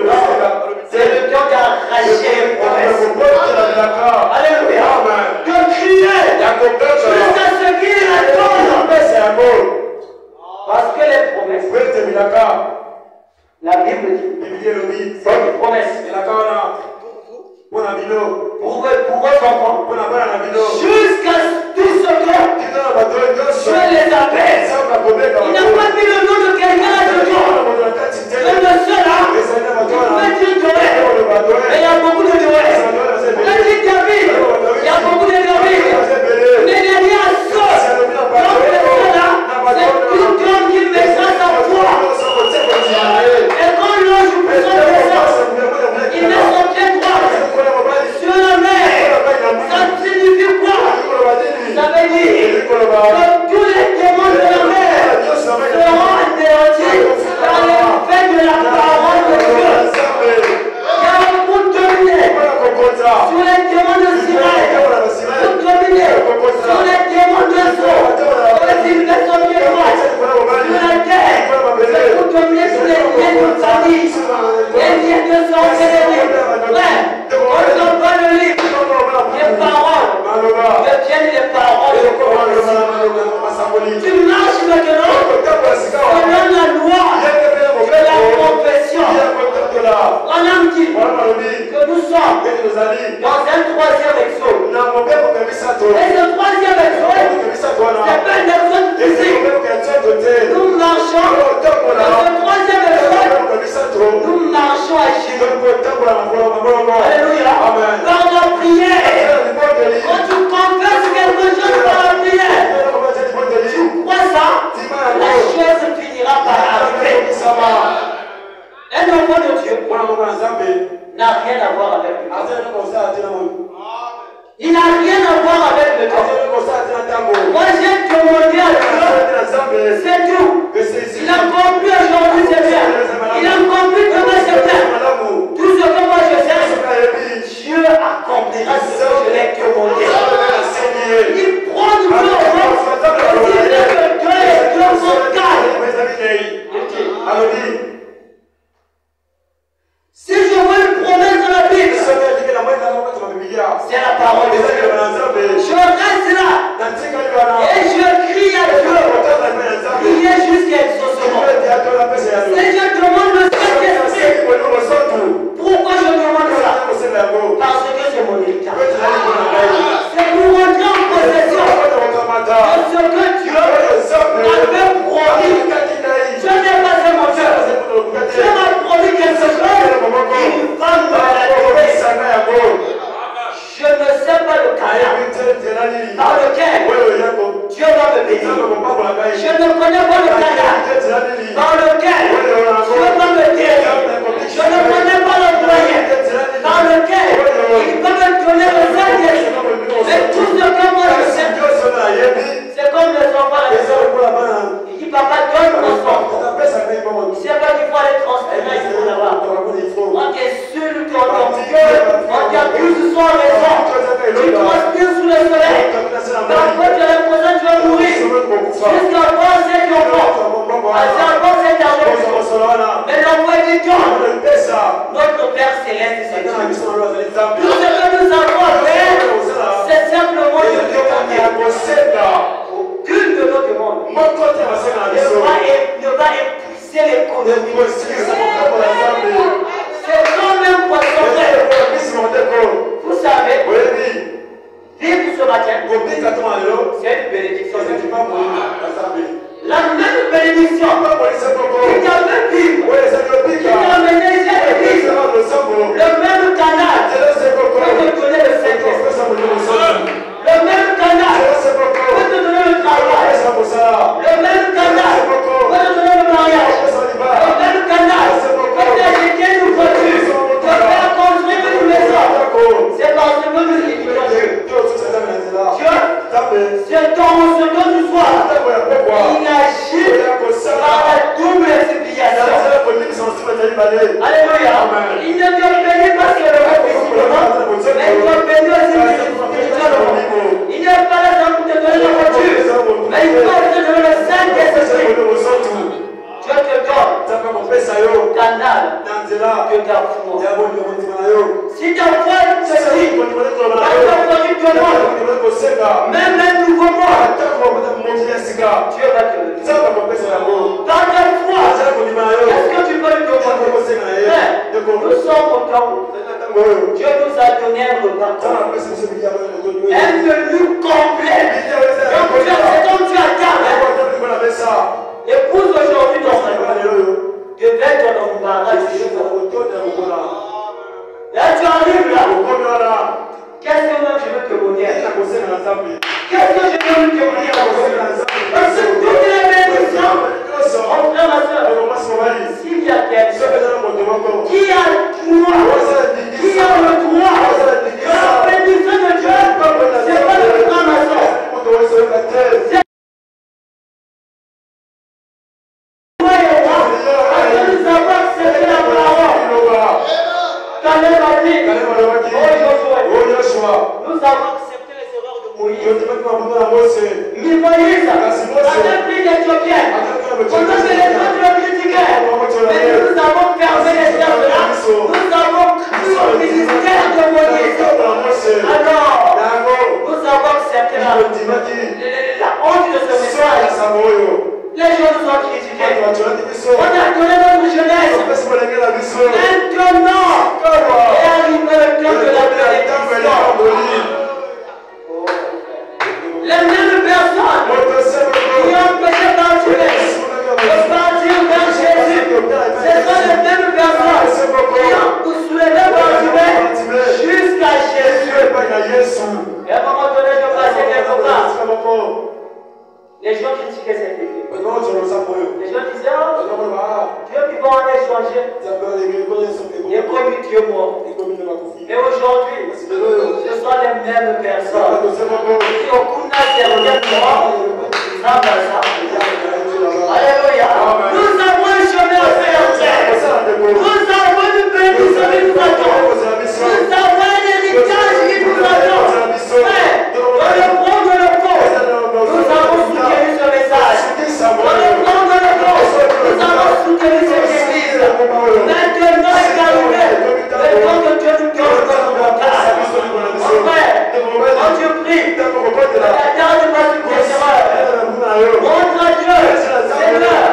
Non, c'est le temps d'arracher les promesses. Alléluia. De crier jusqu'à ce qu'il réponde. Parce que les promesses, la Bible dit, c'est une promesse. Pour eux enfants, jusqu'à tout ce que Dieu les appelle. Il n'a pas mis le nom de quelqu'un là-dedans. Même le seul là, tu peux dire Joël, mais il y a beaucoup de Joël. Tu peux dire David, il y a beaucoup de David. Mais il y a dit à ceux, donc le seul là, c'est tout homme qui mettra sa foi. Et quand l'ange puissant descend, il met son pied droit sur la mer. Ça signifie quoi? Ça veut dire que tous les démons de la mer seront anéantis par l'effet de la parole de Dieu. Il y a un coup de dominer sur les démons de Sinaï, pour dominer sur les démons de Zo, il met son pied droit sur la terre, c'est pour dominer sur les liens de famille, les liens de sang célébrer. Ouais, on ne pas le livre, les paroles, deviennent les paroles de tu marches maintenant selon la loi de la confession. On a dit que nous sommes dans un troisième exode. Et ce troisième exode, c'est pas un exode physique. Nous marchons dans ce troisième exode. Nous marchons à Jésus. Alléluia. Par la prière. Quand tu confesses quelque chose par la prière, tu crois ça, la chose finira par arriver. Un enfant de Dieu n'a rien à voir avec le temps. Il n'a rien à voir avec le temps. Moi j'ai demandé à Dieu, c'est tout. Il a compris aujourd'hui, c'est bien. Il a compris demain, c'est bien. Tout ce que moi je sais, Dieu accomplira ce que je l'ai demandé. Il prend du temps, il dit que Dieu est Dieu vocal. Si je vois une promesse dans la Bible, c'est la parole de Dieu. Je reste là et je crie à Dieu. Priez jusqu'à exaucement. Et je demande le Saint-Esprit. Pourquoi je demande ça? Parce que c'est mon héritage. C'est pour rentrer en possession de ce que Dieu avait promis. Je n'ai pas fait mon Dieu. Dieu m'a promis quelque chose. Une femme me l'a donné. Je ne sais pas le canal par lequel Dieu va me bénir. Je ne connais pas le canal dans lequel je peux me guérir. Je ne connais pas le moyen dans lequel il peut me donner le Saint-Esprit. Mais tout ce que moi je sais, c'est comme les enfants à la maison. Il dit, papa, donne mon sang. Il ne sait pas qu'il faut aller transférer ici là-bas. On t'insulte, on t'engueule, on t'accuse sans raison. Tu transpires sous le soleil. Parfois, tu as l'impression que tu vas mourir. Jusqu'à voir c'est ton corps. Avant cette argent. Mais l'envoi du temps. Notre Père Céleste, c'est Dieu. Tout ce que nous avons à faire, c'est simplement de demander. Aucune de nos demandes ne va épuiser les conditions. C'est quand même poisson vert. Vous savez, vivre ce matin, c'est une bénédiction. La même bénédiction qui t'avait vivre, qui t'a amené ici à l'église, le même canal peut te donner le Saint-Esprit. Le même canal peut te donner le travail. Le même canal peut te donner le mariage. Le même canal peut t'acheter une voiture, te faire construire une maison. C'est parce que nous utilisons Dieu. C'est ton second du soir. Il agit par la double expiation. Alléluia. Il ne te bénit pas sur le physiquement, mais il te bénit aussi spirituellement. Il n'est pas là pour te donner la voiture, mais il peut te donner le Saint-Esprit. Dieu te donne canal de ta foi. Si ta foi te dit, même un nouveau mort, Dieu va te le dire. Dans ta foi, est-ce que tu peux le demander? Nous sommes au temps où Dieu nous a donné un repas. Un menu complet. Donc c'est comme tu attends. Épouse aujourd'hui ton frère. Je vais ton embarras du choix. Là tu arrives là. Qu'est-ce que moi je veux te demander? Qu'est-ce que je veux te demander? Parce que toutes les bénédictions, mon frère, ma soeur, s'il y a quelqu'un qui a le droit de la bénédiction de Dieu, c'est pas le frère, ma soeur. Nous avons accepté les erreurs de Moïse. Mais Moïse avait pris l'Éthiopienne. Pendant que les autres le critiquaient. Mais nous avons fermé les cercles là. Nous avons cru au ministère de Moïse. Alors, nous avons accepté la honte de ce message. Les gens nous ont critiqués. On a donné notre jeunesse. Maintenant, est arrivé le temps de la bénédiction. Les mêmes personnes qui ont péché par Dieu de partir vers Jésus, ce sont les mêmes personnes qui ont soulevé par Dieu jusqu'à Jésus. Et à un moment donné, je passais quelque part. Les gens critiquaient cette église. Les gens disaient, oh, Dieu qui va en échanger. Il est comme Dieu mort. Et aujourd'hui, ce sont les mêmes personnes qui ont connu Alléluia. Nous avons un chemin à faire. Nous avons une bénédiction qui nous attend. Nous avons un héritage qui nous attend. Mais dans le fond de le fond, nous avons soutenu ce message. Dans le fond de le fond, nous avons soutenu cette église. Maintenant est arrivé le temps que Dieu nous donne notre montage. Mon frère, quand tu pries, la garde pas du pécheur. Montre à Dieu, Seigneur,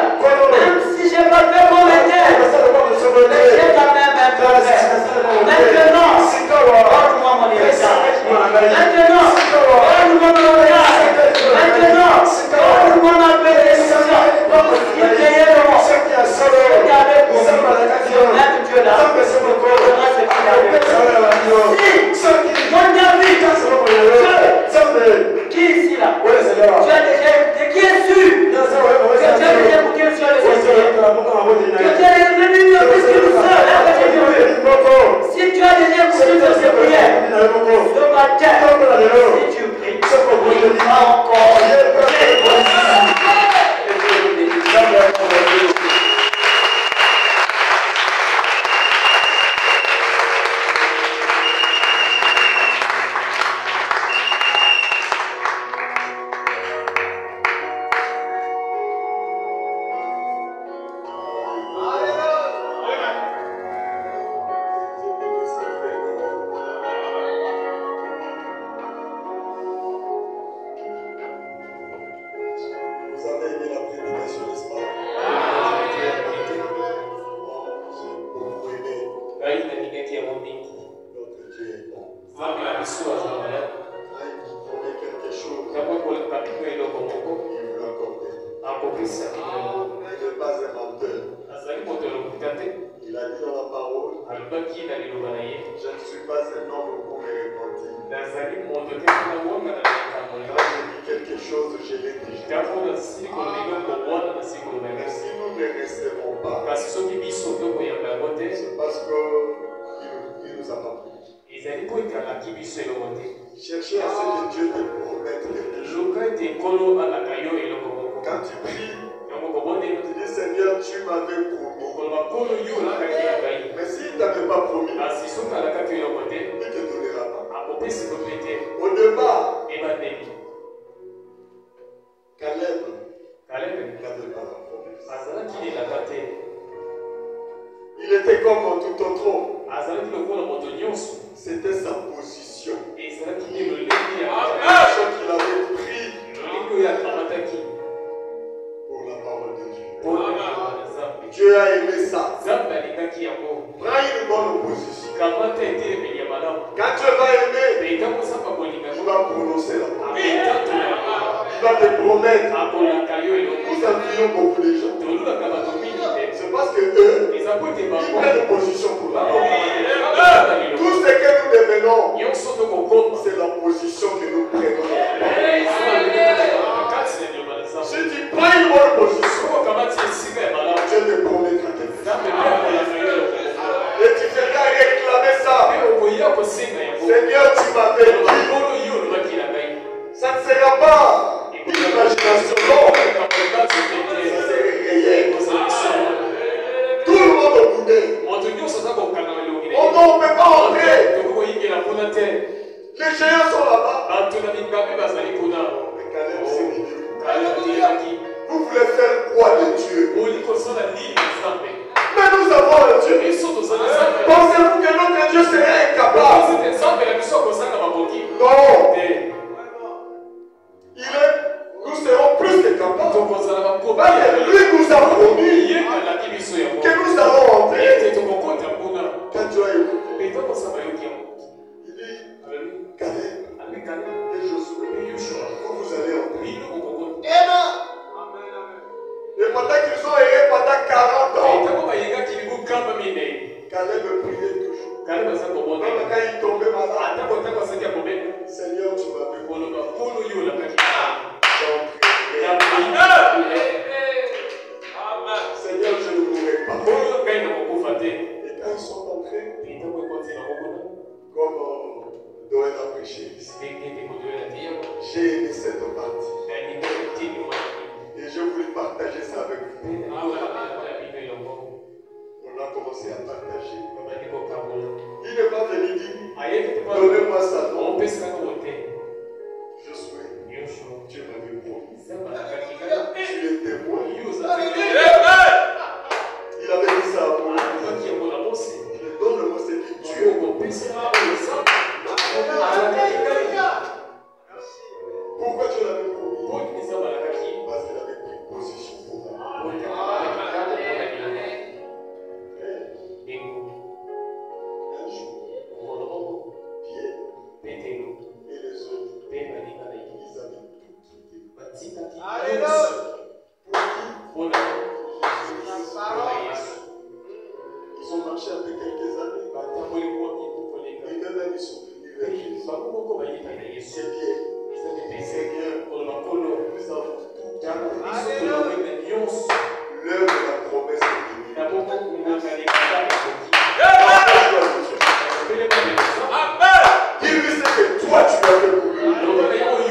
n'est pas un menteur. Il a dit dans la parole, je ne suis pas un homme pour me repentir. Quand j'ai dit quelque chose, je l'ai dit. Mais si nous ne recevons pas, c'est parce qu'il nous a pas pris. Cherchez à ce que Dieu te promette quelque chose. Quand tu pries, tu dis Seigneur, tu m'avais promis. Mais s'il ne t'avait pas promis, il ne te donnera pas. Au départ, Caleb n'avait pas la promesse. Il était comme tout autre homme. C'était sa position. Ce qu'il avait pris pour la parole de Dieu. Dieu a aimé ça. Prends une bonne position. Quand Dieu va aimer, il va prononcer la parole. Il va te promettre. Nous appuyons beaucoup de gens. C'est parce que eux, ils prennent position pour la parole. Tout ce que nous devenons, c'est la position que nous prenons. Si tu prends une bonne position, Dieu te promettra quelque chose. Et tu feras réclamer ça. Seigneur, tu m'avais dit. Ça ne sera pas une imagination. Non. Ça serait réel. Tout le monde au boudin. Oh non, on ne peut pas entrer. Les géants sont là-bas. Mais Caleb s'est dit. Vous voulez faire quoi de Dieu? Mais nous avons le Dieu. Pensez-vous que notre Dieu serait incapable? Non. Nous serons plus que capables. Lui nous a promis que nous allons entrer. Quand Dieu a écouté, il dit Caleb et Josué, vous allez entrer. Et pendant qu'ils ont erré pendant 40 ans, Caleb priait toujours. Même quand il tombait malade, Seigneur, tu m'avais promis. Seigneur, je ne mourrai pas. Et quand ils sont entrés, comme Noël a prêché ici, j'ai aimé cette partie. Et je voulais partager ça avec vous. On a commencé à partager. Il n'est pas venu dire, donnez-moi ça. Non. Je souhaite. Dieu m'avait promis. Tu es témoin. Il avait dit ça à moi. Donne-moi ce que Dieu. Pourquoi Dieu l'avait promis? Parce qu'il avait pris position pour moi. Un jour, Pierre et les autres, ils avaient tout quitté. Alléluia! Pour qui? Ils ont marché après quelques années. Et même ils sont venus vers Jésus. C'est bien. Seigneur, nous avons tout. L'heure de la promesse est venue. Dis-lui ce que toi tu as fait pour lui.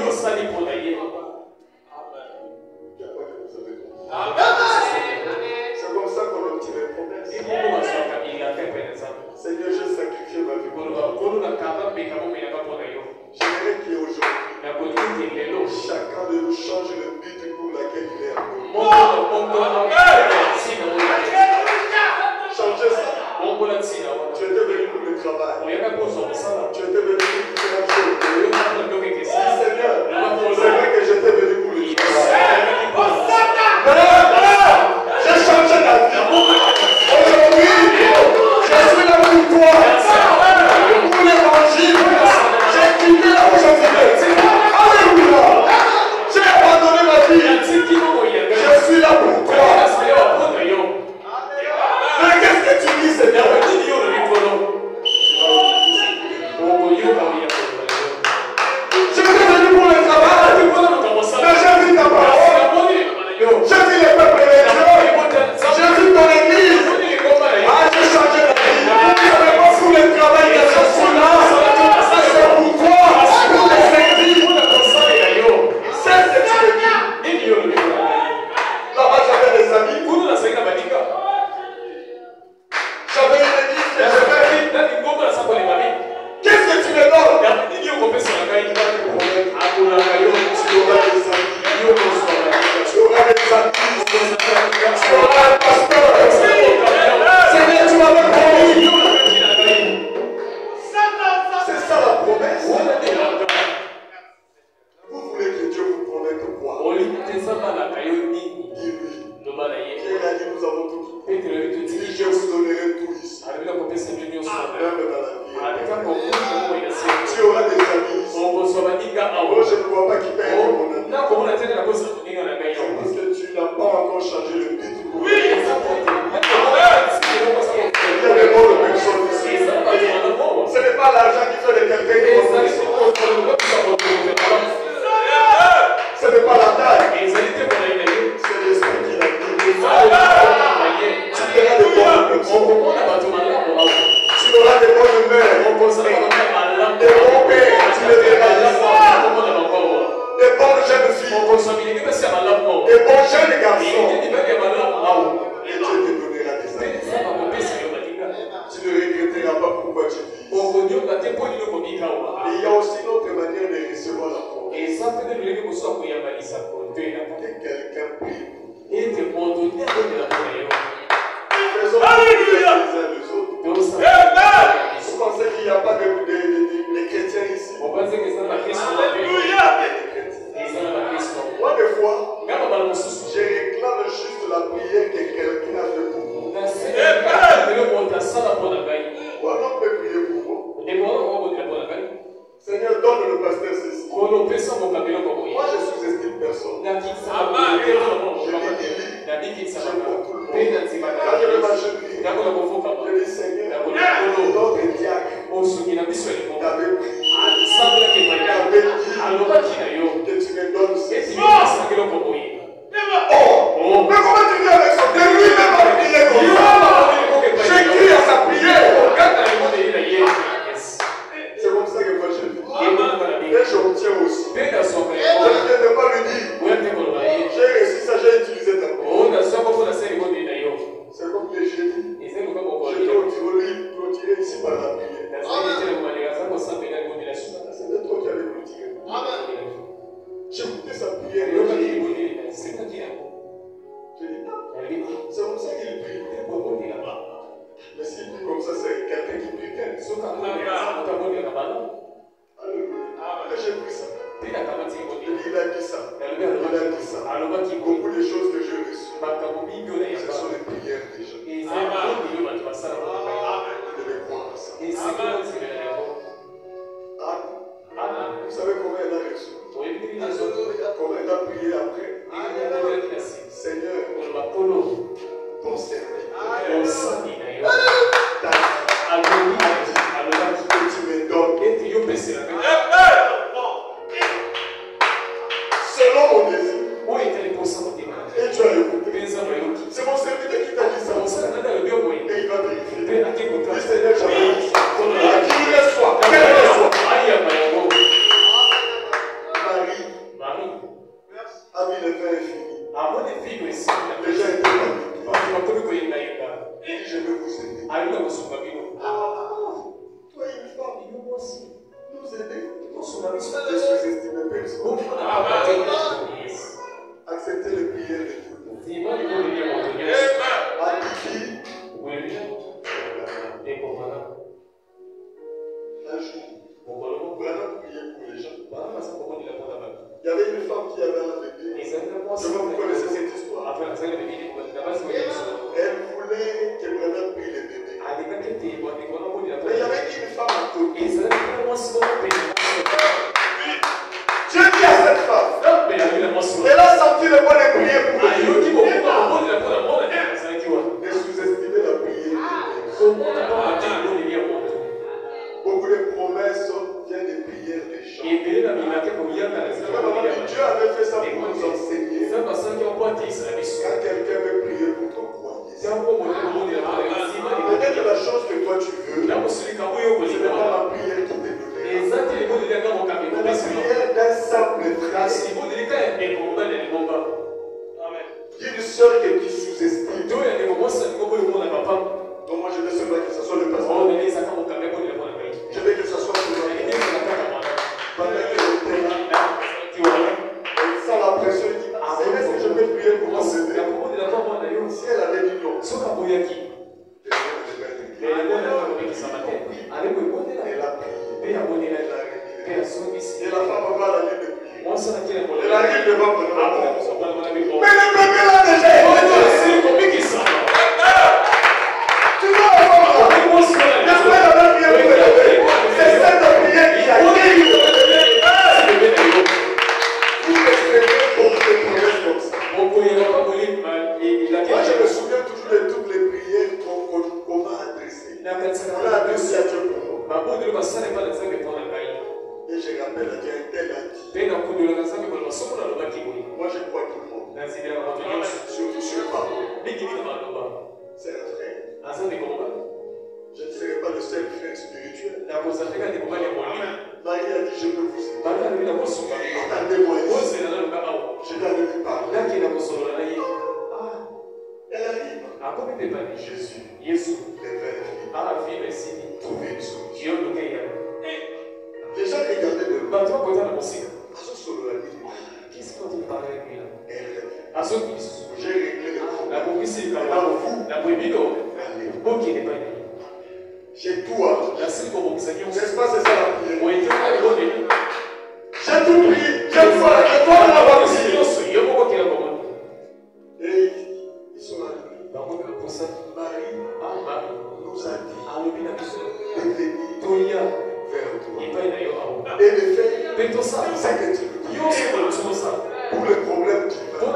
C'est comme ça qu'on obtient les promesses. Seigneur, j'ai sacrifié ma vie pour toi. J'aimerais qu'aujourd'hui, chacun de nous change le but pour laquelle il est amoureux. Changez ça. Tu étais venu pour le travail. Tu étais venu pour différentes choses. Seigneur, c'est vrai que j'étais venu pour le travail. J'ai changé la vie. Aujourd'hui, je suis là pour toi. Pour l'évangile. J'ai quitté la aujourd'hui. Alléluia. J'ai abandonné ma vie. Je suis là Quand je vais marcher, je dis Seigneur, notre diacre t'avais pris, que tu me donnes ce Oh, mais comment tu viens avec ça? De lui-même a prié comme ça. J'ai cru à sa prière. C'est comme ça que moi je vis. Et j'obtiens aussi. Je ne viens de pas lui dire. J'ai réussi ça, j'ai utilisé ta prière. C'est comme que j'ai dit. Je dois clôturer ici par la prière. C'est toi qui avais clôturé. J'ai écouté sa prière. C'est comme ça qu'il prie. Mais s'il prie comme ça, c'est quelqu'un qui prie bien. Alléluia. J'ai pris ça. Il a dit ça. Beaucoup de choses que j'ai reçues, ce sont les prières des gens. Je devais croire à ça. Vous savez comment elle a reçu? Comment elle a prié après? Seigneur, ton serviteur, que tu me donnes selon mon désir. Et tu as écouté. C'est mon serviteur qui t'a dit ça. Et il va vérifier. Dis Seigneur, j'avais dit ça. Qu'il reçoit. Marie a mis le pain infini. Déjà été magnifique. Et je veux vous aider. Toi, une femme, nous aider. Je sous-estime personne. Acceptez les prières de tout le monde. Un jour, vraiment prier pour les gens. Il y avait une femme qui avait un bébé. Je veux que vous connaissez cette histoire. Elle voulait que Branham prie le bébé. Mais il y avait une femme à côté. Dieu dit à cette femme, elle a senti le bon de prier pour lui. Ne sous-estimez la prière. Beaucoup de promesses viennent des prières des gens. Dieu avait fait ça pour nous enseigner. Quand quelqu'un veut prier pour ton croyance, peut-être la chose que toi tu veux, ce n'est pas la prière qui t'est donnée. La prière d'un simple frère. D'une soeur que tu sous-estimes. Donc moi je veux seulement que ce soit le pasteur. Je veux que ce soit le pendant que j'étais là, sans la pression, il dit, est-ce que je peux prier pour mon bébé? Si elle avait dit non, elle a prié. Et la femme va à la ligne de prier. Elle arrive devant moi. Mais le bébé là déjà. Tu vois la femme là? N'est-ce pas la même prière pour le bébé? C'est cette prière qui a été. Vous m'exprimez beaucoup de promesses comme ça. Moi je me souviens toujours de toutes les prières qu'on m'a adressées. On a adressé à Dieu pour moi. Et je rappelle à Dieu, un tel a dit. Moi je crois tout le monde. Surtout sur parole. C'est un frère. Je ne serai pas le seul frère spirituel. Marie a dit, je peux vous aider. Attendez-moi ici. Je dois lui parler. Elle arrive. Jésus, le Père, trouver une solution. Les gens regardaient de loin. J'ai réglé le problème. J'ai tout appris. N'est-ce pas, c'est ça la prière? J'ai tout prié. J'ai tout fait. Et toi, on a prié. Et ils sont arrivés. Marie nous a dit de venir vers toi. Et de faire ce que tu nous dis. Pour le problème qui va.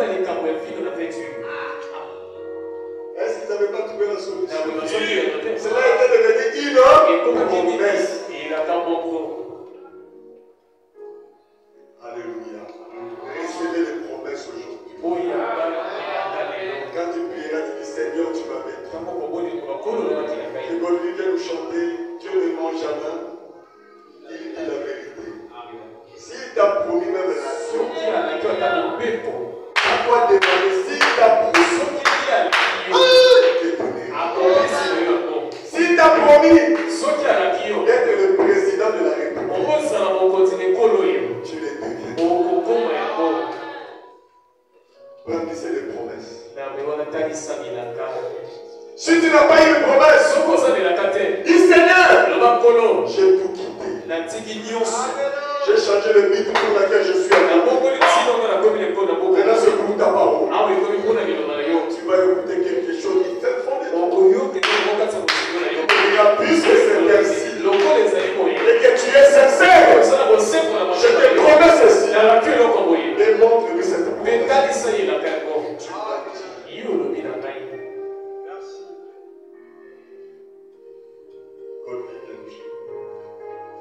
chanté, Dieu ne ment jamais. Il dit la vérité. S'il t'a promis même la nation, pourquoi demander s'il t'a promis? S'il t'a promis d'être le président de la République, tu le deviens. Brandissez les promesses. Si tu n'as pas eu de promesse, dis Seigneur, j'ai tout quitté. J'ai changé le but pour lequel je suis allé. Maintenant, c'est pour ta parole. Tu vas écouter quelque chose qui fait fondre. Puisque c'est ainsi et que tu es sincère, je te promets ceci. Démontre que c'est pour toi.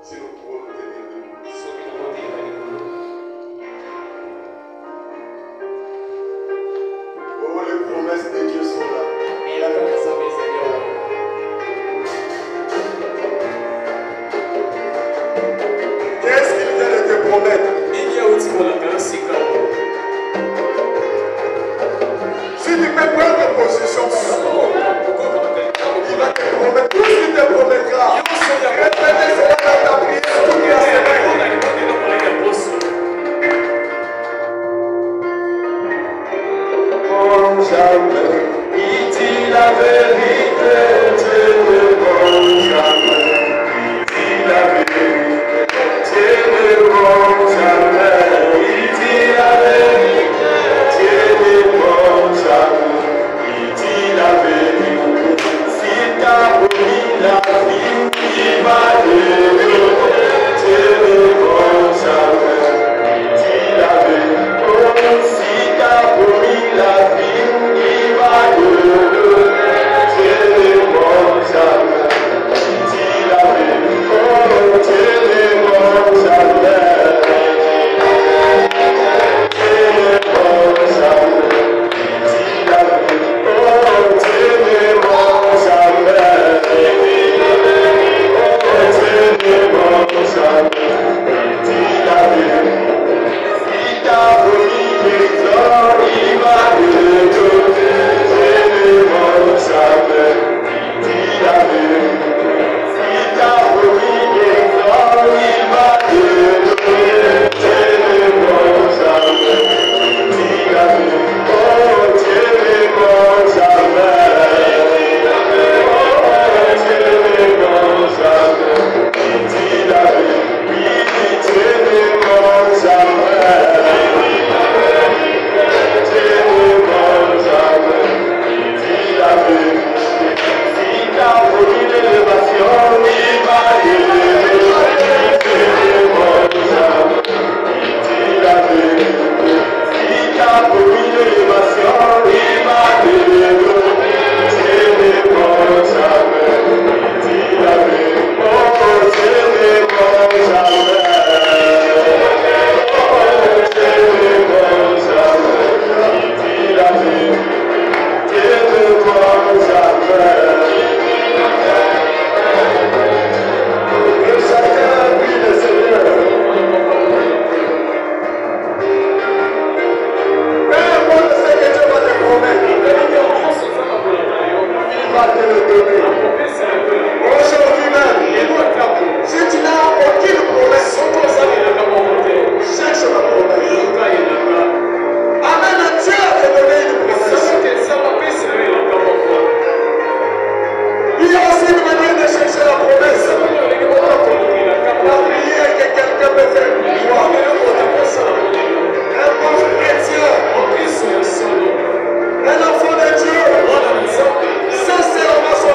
Si nous pouvons nous tenir debout. Oh, les promesses de Dieu sont là. Qu'est-ce qu'il vient de te promettre? Si tu peux prendre position, il va te promettre tout ce qu'il te promettra. Répétez cela dans ta prière toute la semaine. Jamais, il dit la vérité, Dieu ne ment jamais. Il dit la vérité, Dieu ne ment jamais. Il dit la vérité, Dieu ne ment jamais. Il dit la vérité, si t'as promis la vie, il va te donner. Dieu ne ment jamais. Il dit la vérité, si t'as promis la vie, il va te donner. Dieu ne ment jamais. Il dit la vérité, Dieu ne ment jamais. Dieu ne ment jamais. Il dit la vérité, Dieu ne ment jamais. Dieu ne ment jamais. Il dit la vérité. Si t'as promis les hommes, il va te donner. Dieu ne ment jamais. Il dit la vérité. Si t'as promis les hommes, il va te donner. Dieu ne ment jamais. Il dit la vérité. Oh, Dieu ne ment jamais. Dieu ne ment jamais. Il dit la vérité. Oui, Dieu ne ment jamais. Dieu ne ment jamais. Il dit la vérité. Si t'as promis l'élévation, il va te donner. Dieu ne ment jamais. Il dit la vérité. Si t'as promis l'élévation, il va te donner. Dieu ne ment jamais. Il dit la vérité. Oh, Dieu ne ment jamais. Dieu ne ment jamais. Il dit la vérité. Dieu ne ment jamais. Que chacun prie le Seigneur. Peu importe ce que Dieu va te promettre, il va te le donner. Aujourd'hui même, si tu n'as aucune promesse, cherche la promesse. Amen. Dieu a te donné une promesse. Il y a aussi une manière de chercher la promesse. La prière que quelqu'un peut faire pour toi. Un bon chrétien, un enfant de Dieu, sincèrement son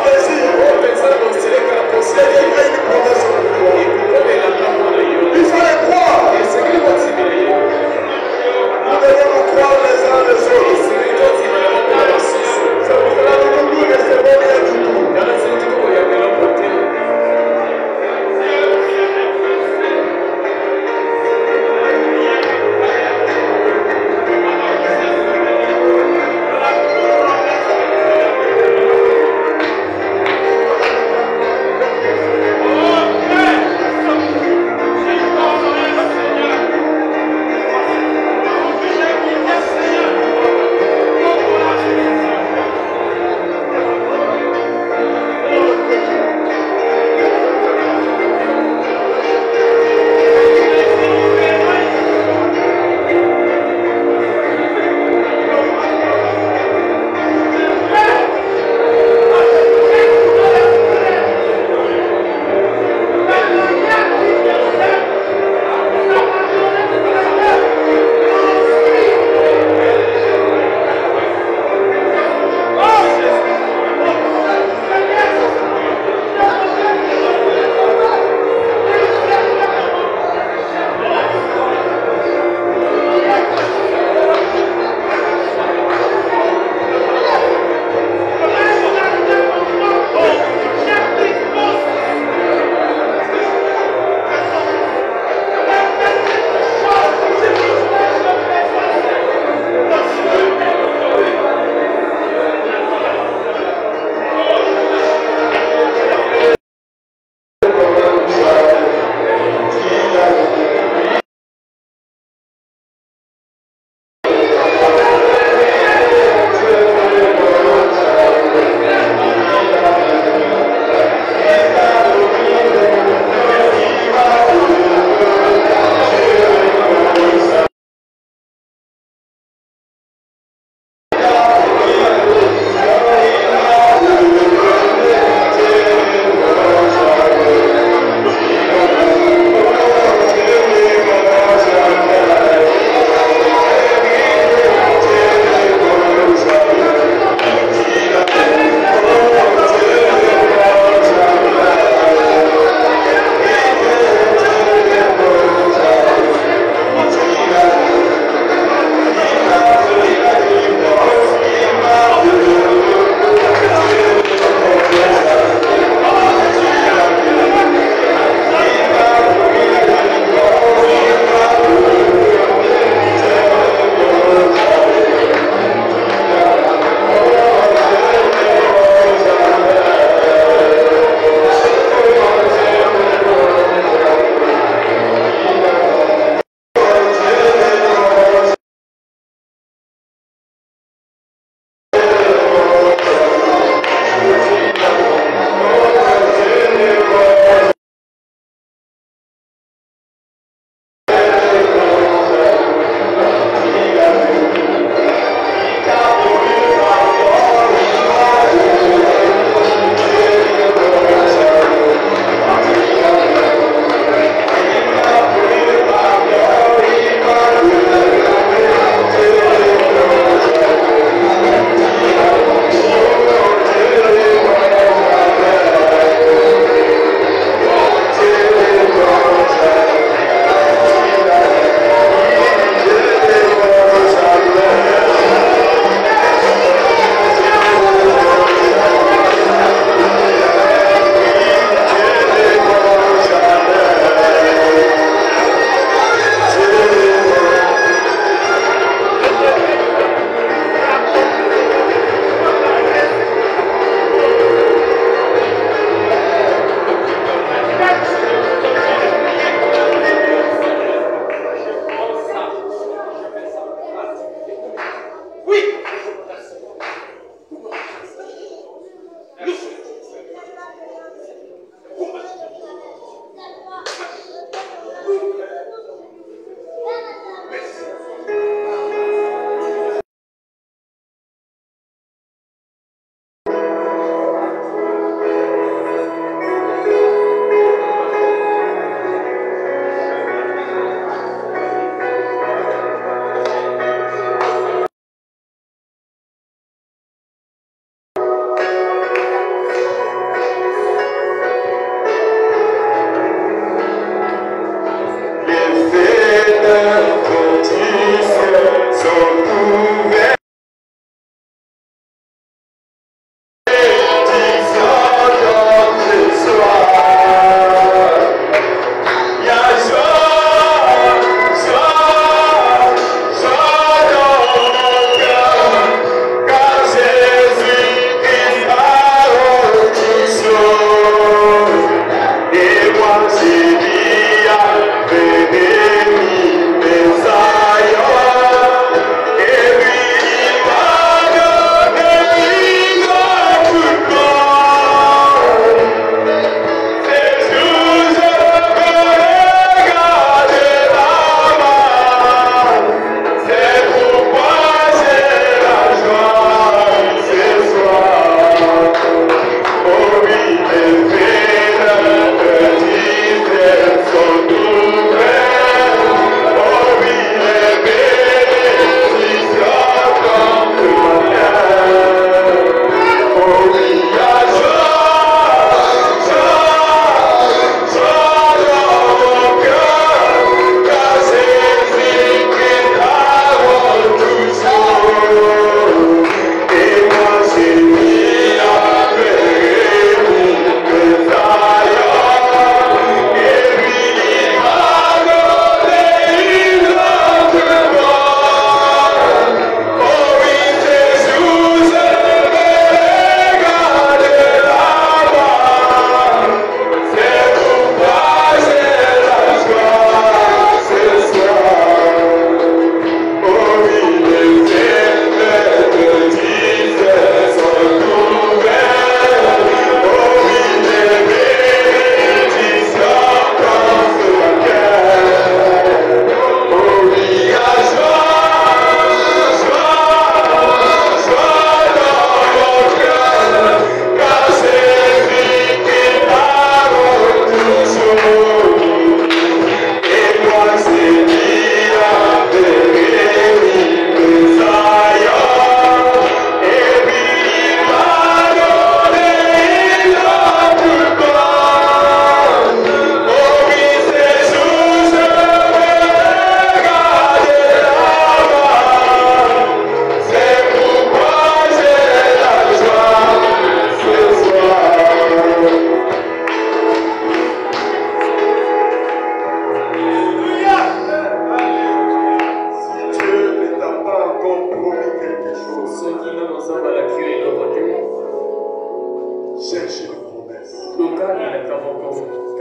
Cherchez une promesse.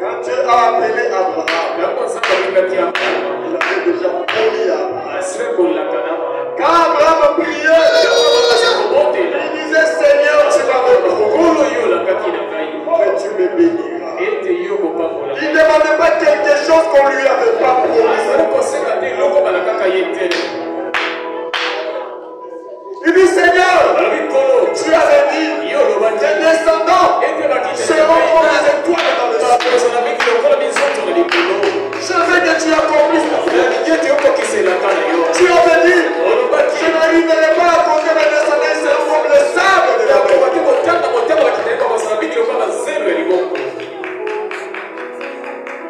Quand Dieu a appelé Abraham, il avait déjà promis à Abraham. Quand Abraham priait, il disait Seigneur, tu vas me promets, tu me béniras. Il ne demandait pas quelque chose qu'on lui avait pas promis. Il dit Seigneur, tu avais dit, tes descendants seront comme les étoiles dans le ciel. Je veux que tu accomplisses ta foi. Tu avais dit, je n'arriverai pas à compter mes descendants, seront comme le sable de la mer.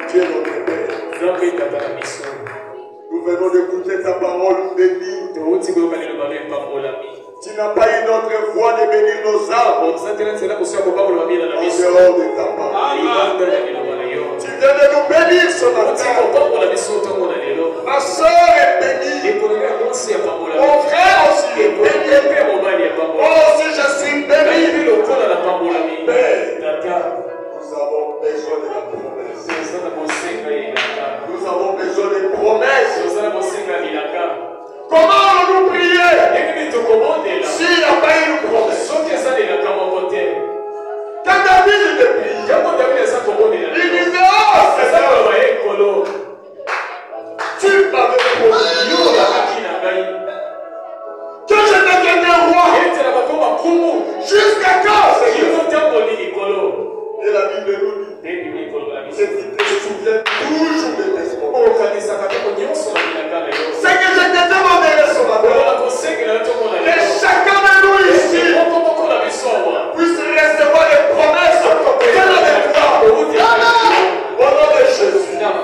Tu es notre Père. Nous venons d'écouter ta parole bénie. Tu n'as pas une autre voie de bénir nos âmes en dehors de ta parole. Tu viens de nous bénir ce matin. Ma soeur est bénie. Mon frère aussi est béni. Moi aussi je suis béni. Père, nous avons besoin de la promesse. Nous avons besoin de promesses. Comment allons-nous prier s'il n'y a pas une promesse? Quand David était prié, il disait, oh Seigneur, tu m'avais promis que je deviendrais roi. Jusqu'à quand, Seigneur? Et la Bible nous dit, c'est qu'il te souvient toujours de tes promesses. C'est que je te demanderai ce matin, que chacun de nous ici puisse recevoir les promesses de toi. Au nom de Jésus. Même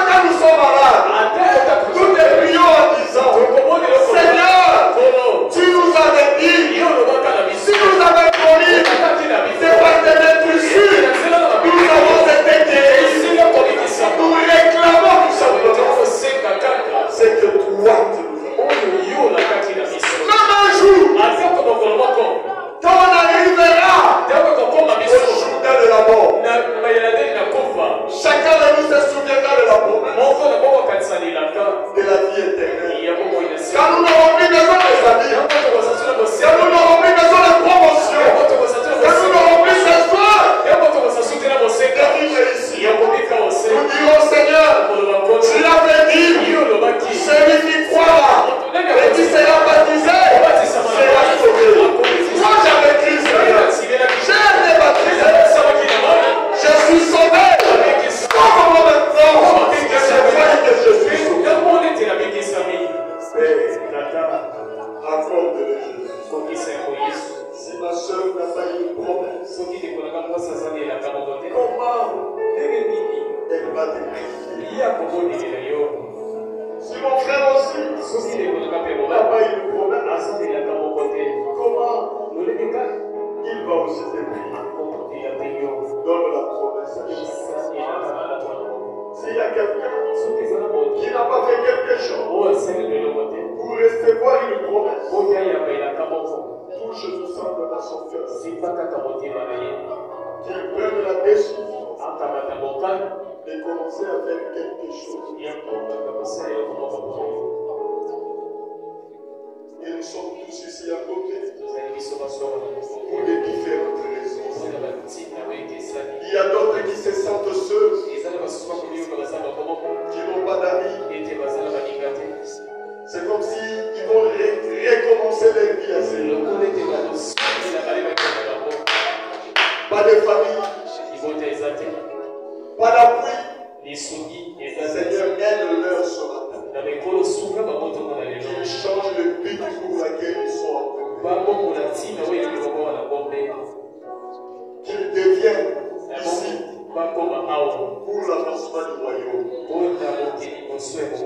quand nous sommes malades, nous te prions en disant, Seigneur, tu nous avais dit, si nous avais promis, c'est parce que d'être sûr, nous avons été guéris. Nous réclamons tout simplement c'est que toi tu nous as. Même un jour, quand on arrivera au journal de la mort, chacun de nous se souviendra de la promesse de la vie éternelle. Quand nous n'aurons plus besoin des amis, quand nous n'aurons plus besoin de promotion, quand nous n'aurons plus besoin de vivre ici, nous dirons Seigneur, tu l'avais dit, celui qui croira et qui sera baptisé sera sauvé. Moi j'avais cru Seigneur, j'ai été baptisé, je suis sauvé. Comment maintenant je crois que je suis sauvé? Accorde le Jésus. Si ma soeur n'a pas eu une promesse, comment elle va t'écrire? Si mon frère aussi n'a pas eu une promesse, comment il va aussi t'écrire? Donne la promesse à chacun. S'il y a quelqu'un qui n'a pas fait quelque chose pour recevoir une promesse, touche tout simplement son cœur. Qu'il prenne la décision de commencer à faire quelque chose. Et nous sommes tous ici à côté pour des différentes raisons. Il y a d'autres qui se sentent seuls, qui n'ont pas d'amis. C'est comme s'ils vont recommencer leur vie à zéro. Pas de famille, pas d'appui. Seigneur, aide-leur ce matin. Qu'ils changent le but pour laquelle ils sont entrés. Qu'ils deviennent ici pour l'avancement du royaume et pour cette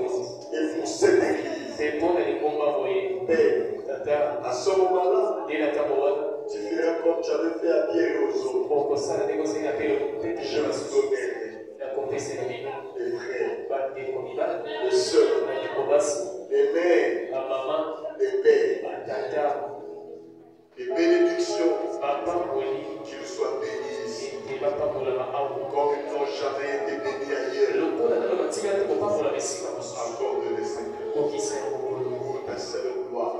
église. Père, à ce moment-là, tu feras comme tu avais fait à Pierre et aux autres. Je me souviens les frères, les sœurs, les mères, les pères, encore de laisser ta seule gloire.